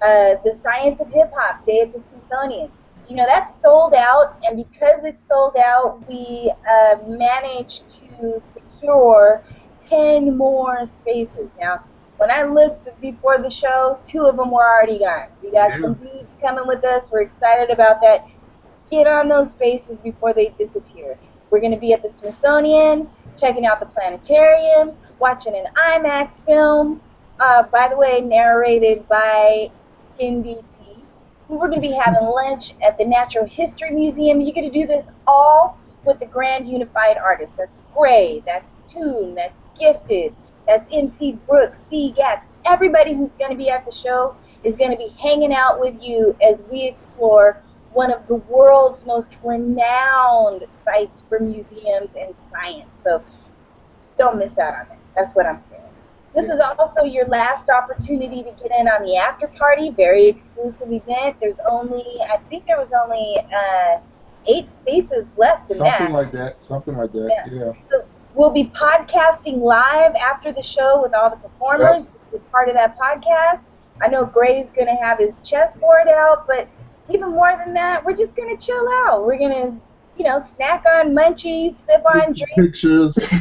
the Science of Hip Hop Day at the Smithsonian. That's sold out, and because it's sold out, we managed to secure 10 more spaces. Now, when I looked before the show, 2 of them were already gone. We got some dudes coming with us. We're excited about that. Get on those spaces before they disappear. We're going to be at the Smithsonian, checking out the planetarium, watching an IMAX film, by the way, narrated by NBT. We're going to be having lunch at the Natural History Museum. You're going to do this all with the Grand Unified Artists. That's Gray, that's Toon, that's Gifted, that's MC Brooks, C. Gatz. Everybody who's going to be at the show is going to be hanging out with you as we explore one of the world's most renowned sites for museums and science. So don't miss out on it. That's what I'm saying. This is also your last opportunity to get in on the after party, very exclusive event. I think there was only 8 spaces left in that. Something like that, yeah. So we'll be podcasting live after the show with all the performers. As part of that podcast, I know Gray's going to have his chessboard out, but even more than that, we're just going to chill out. We're going to, snack on munchies, sip on drinks. Pictures.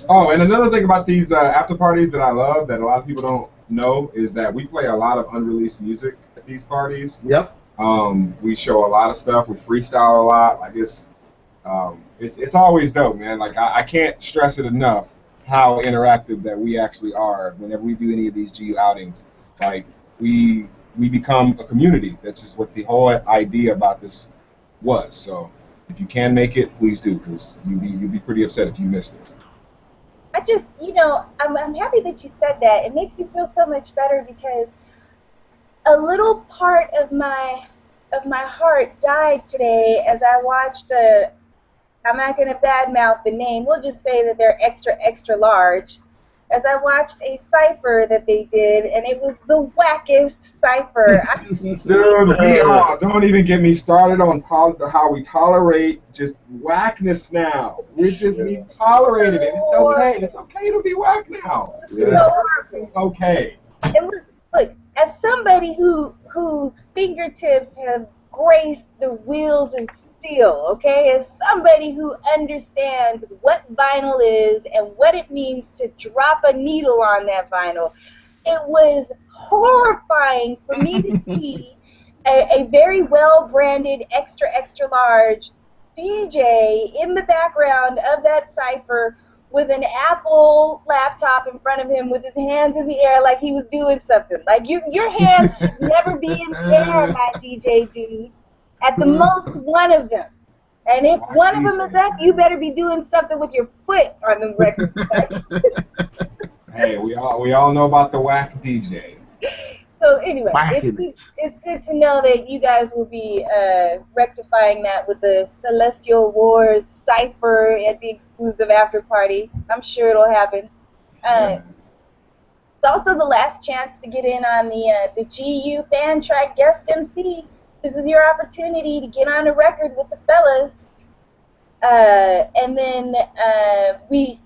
Oh, and another thing about these after parties that I love that a lot of people don't know is that we play a lot of unreleased music at these parties. Yep. We show a lot of stuff. We freestyle a lot. Like it's always dope, man. Like I can't stress it enough how interactive that we actually are whenever we do any of these GU outings. Like we become a community. That's just what the whole idea about this was. So if you can make it, please do, because you'd be pretty upset if you missed this. I just, I'm happy that you said that. It makes me feel so much better because a little part of my heart died today as I watched I'm not going to badmouth the name, we'll just say that they're extra large, as I watched a cipher that they did, and it was the wackest cipher. Dude, don't even get me started on how we tolerate just whackness now. We just need to tolerate it. It's okay. It's okay to be whack now. It's okay. And look, as somebody whose fingertips have graced the wheels of steel, okay, as somebody who understands what vinyl is and what it means to drop a needle on that vinyl, it was horrifying for me to see a very well-branded extra large DJ in the background of that cipher with an Apple laptop in front of him with his hands in the air like he was doing something. Like your hands should never be in the air, my DJ dude. At the most, one of them. And if one of them is up, you better be doing something with your foot on the record. Hey, we all know about the whack DJ. So anyway, Whacking it's good to know that you guys will be rectifying that with the Celestial Wars cipher at the exclusive after party. I'm sure it'll happen. It's also the last chance to get in on the GU fan track guest MC. This is your opportunity to get on a record with the fellas. And then we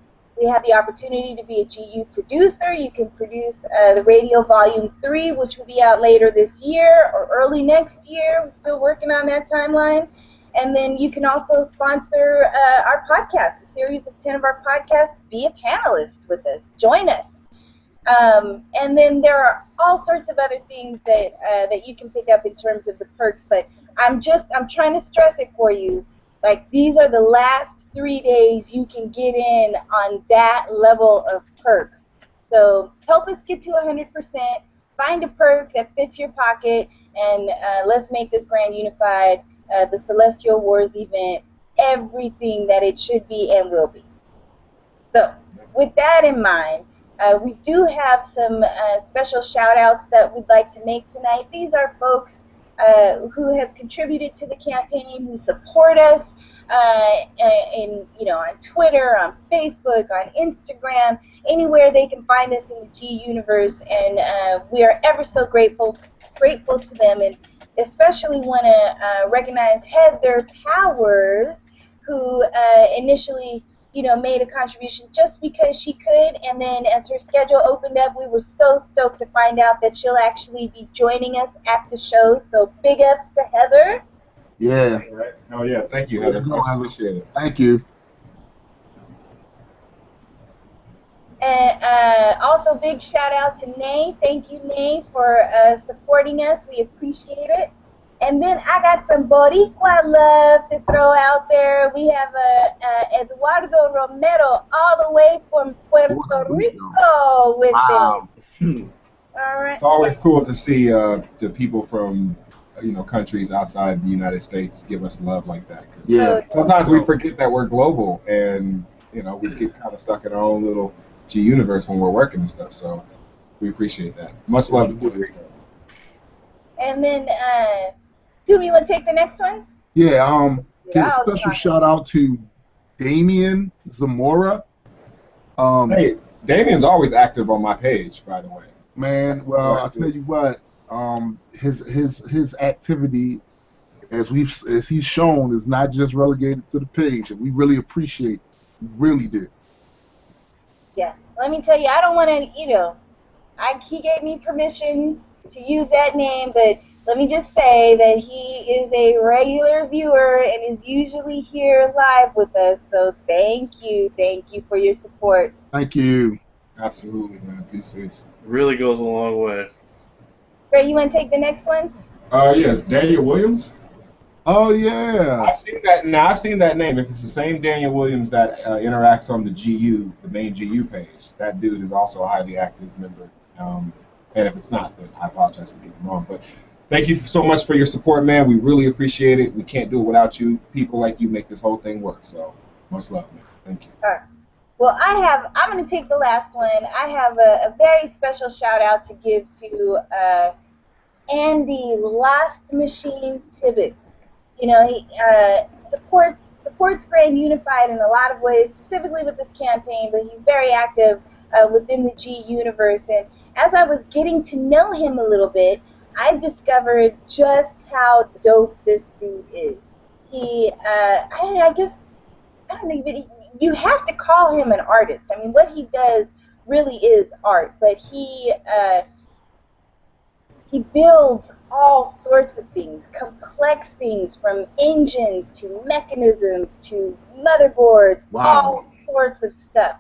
have the opportunity to be a GU producer. You can produce the Radio Volume 3, which will be out later this year or early next year. We're still working on that timeline. And then you can also sponsor our podcast, a series of 10 of our podcasts. Be a panelist with us. Join us. And then there are all sorts of other things that you can pick up in terms of the perks. But I'm trying to stress it for you. Like, these are the last 3 days you can get in on that level of perk. So help us get to 100%. Find a perk that fits your pocket, and let's make this Grand Unified, the Celestial Wars event, everything that it should be and will be. So with that in mind, we do have some special shout-outs that we'd like to make tonight. These are folks who have contributed to the campaign, who support us on Twitter, on Facebook, on Instagram, anywhere they can find us in the G universe, and we are ever so grateful to them, and especially want to recognize Heather Powers, who initially made a contribution just because she could, and then as her schedule opened up, we were so stoked to find out that she'll actually be joining us at the show. So big ups to Heather. Yeah. Right. Oh yeah, thank you, Heather. I appreciate it. Thank you. And also big shout out to Nay. Thank you, Nay, for supporting us. We appreciate it. And then I got some Boricua love to throw out there. We have Eduardo Romero all the way from Puerto Rico with it. All right. It's always cool to see the people from countries outside the United States give us love like that. Yeah. Sometimes we forget that we're global, and we get kind of stuck in our own little G universe when we're working and stuff. So we appreciate that. Much love to Puerto Rico. And then, Toomey, you want to take the next one? Yeah. Get a special shout out to Damien Zamora. Hey, Damien's always active on my page, by the way. Man, well, I'll tell you what. His activity, as he's shown, is not just relegated to the page, and we really appreciate it. We really do. Yeah, let me tell you, I don't want to, he gave me permission to use that name, but let me just say that he is a regular viewer and is usually here live with us, so thank you for your support. Thank you. Absolutely, man. Peace. It really goes a long way. Great, you want to take the next one? Yes, Daniel Williams. Oh yeah. I've seen that. Now I've seen that name. If it's the same Daniel Williams that interacts on the main GU page, that dude is also a highly active member. And if it's not, then I apologize for getting it wrong. But thank you so much for your support, man. We really appreciate it. We can't do it without you. People like you make this whole thing work. So much love, man. Thank you. All right. Well, I'm going to take the last one. I have a very special shout out to give to Andy Lost Machine Tibbetts. He supports Grand Unified in a lot of ways, specifically with this campaign, but he's very active within the G universe. And as I was getting to know him a little bit, I discovered just how dope this dude is. He, I guess, I don't know, you have to call him an artist. I mean, what he does really is art, but he builds all sorts of things, complex things, from engines to mechanisms to motherboards, all sorts of stuff.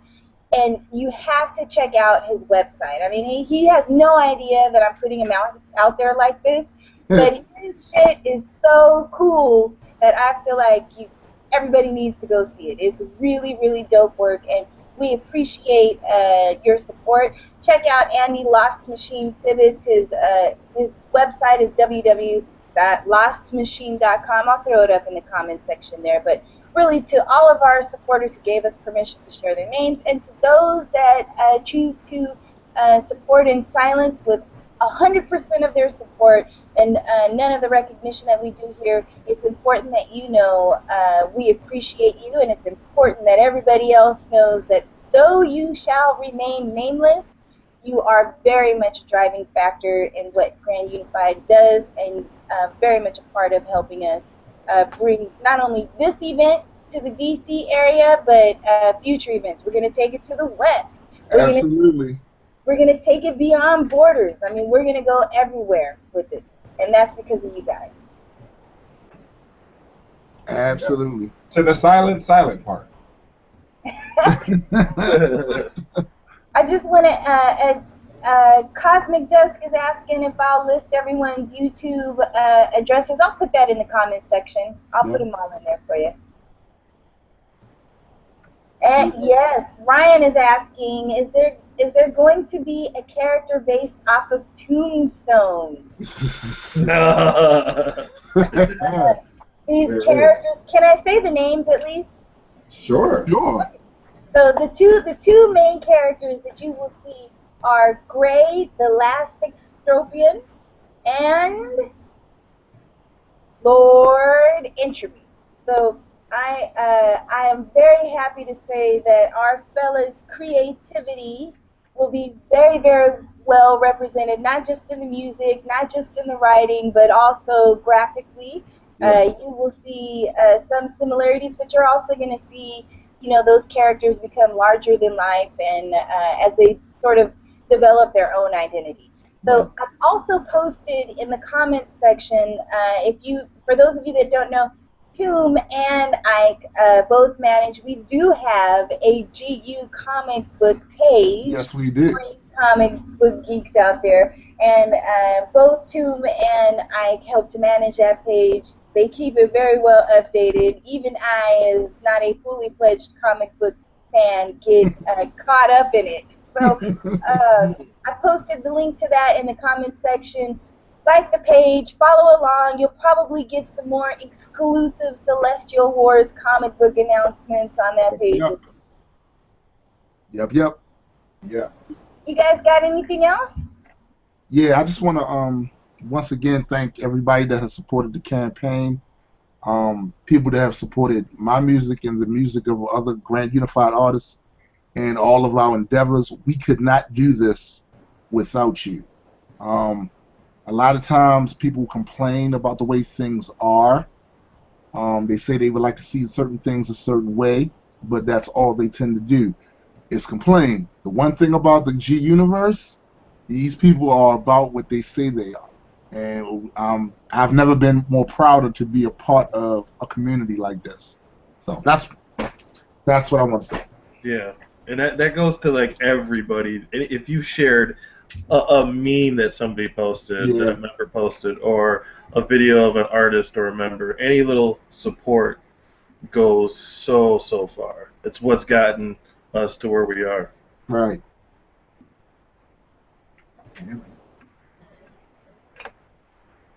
And you have to check out his website. I mean, he has no idea that I'm putting him out there like this, but his shit is so cool that I feel like everybody needs to go see it. It's really, really dope work, and we appreciate your support. Check out Andy Lost Machine Tibbetts. His website is www.lostmachine.com. I'll throw it up in the comment section there. But really, to all of our supporters who gave us permission to share their names, and to those that choose to support in silence with 100% of their support and none of the recognition that we do here. It's important that you know we appreciate you, and it's important that everybody else knows that though you shall remain nameless, you are very much a driving factor in what Grand Unified does, and very much a part of helping us bring not only this event to the DC area, but future events. We're going to take it to the West. Absolutely. We're going to take it beyond borders. I mean, we're going to go everywhere with it. And that's because of you guys. Absolutely. To the silent part. I just want to, Cosmic Dusk is asking if I'll list everyone's YouTube addresses. I'll put that in the comment section. I'll put them all in there for you. And yes, Ryan is asking, is there going to be a character based off of Tombstone? These characters, can I say the names at least? Sure. Sure. So the two main characters that you will see are Gray, the Last Extropian, and Lord Entropy. So I am very happy to say that our fellas' creativity will be very, very well represented, not just in the music, not just in the writing, but also graphically. You will see some similarities, but you're also going to see, you know, those characters become larger than life, and as they sort of develop their own identity. So I've also posted in the comment section, for those of you that don't know, Tomb and Ike both manage. We do have a GU comic book page. Yes, we do. Comic book geeks out there, and both Tomb and Ike help to manage that page. They keep it very well updated. Even I, as not a fully fledged comic book fan, get caught up in it. So I posted the link to that in the comment section. Like the page, follow along. You'll probably get some more exclusive Celestial Wars comic book announcements on that page. Yep. Yeah. You guys got anything else? Yeah, I just want to once again thank everybody that has supported the campaign. People that have supported my music and the music of other Grand Unified artists and all of our endeavors. We could not do this without you. A lot of times people complain about the way things are. They say they would like to see certain things a certain way, but that's all they tend to do is complain. The one thing about the G universe, these people are about what they say they are. And I've never been more prouder to be a part of a community like this. So that's what I want to say. Yeah, and that goes to like everybody. If you shared a meme that somebody posted, that a member posted, or a video of an artist or a member, any little support goes so far. It's what's gotten us to where we are. Right.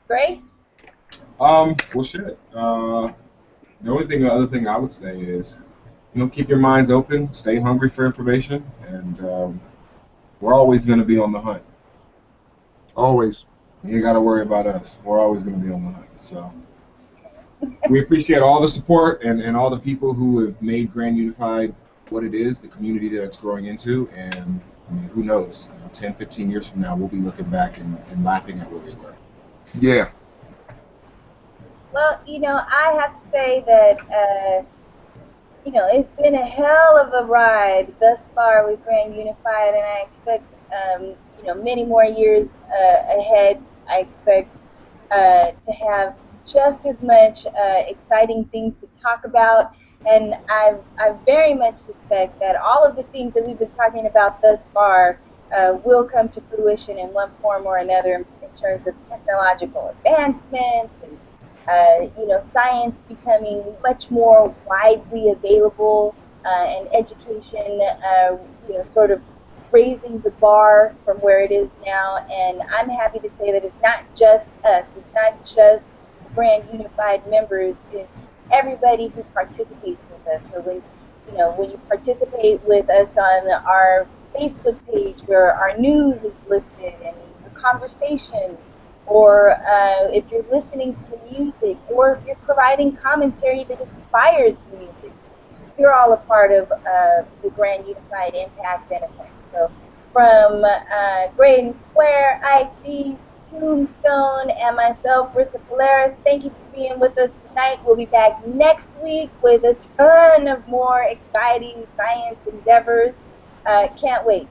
Great. Well, shit. The other thing I would say is, keep your minds open, stay hungry for information, and we're always going to be on the hunt. Always. You ain't got to worry about us. We're always going to be on the hunt. So we appreciate all the support and all the people who have made Grand Unified what it is, the community that it's growing into, and I mean, who knows? 10, 15 years from now, we'll be looking back and laughing at where we were. Yeah. Well, I have to say that, it's been a hell of a ride thus far with Grand Unified, and I expect, many more years ahead. I expect to have just as much exciting things to talk about, and I very much suspect that all of the things that we've been talking about thus far will come to fruition in one form or another in terms of technological advancements and science becoming much more widely available, and education, sort of raising the bar from where it is now. And I'm happy to say that it's not just us, it's not just Grand Unified members, it's everybody who participates with us. So when you participate with us on our Facebook page where our news is listed, and the conversation, or if you're listening to music, or if you're providing commentary that inspires music, you're all a part of the Grand Unified Impact Benefit. So from Graydon Square, ID, Tombstone, and myself, Rissa Polaris, thank you for being with us tonight. We'll be back next week with a ton of more exciting science endeavors. Can't wait.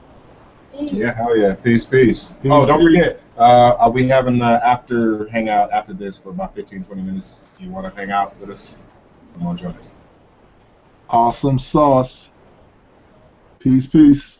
Peace. Yeah, hell yeah. Peace. Oh, don't forget, I'll be having the after hangout after this for about 15-20 minutes. If you want to hang out with us, come on, join us. Awesome sauce. Peace. Peace.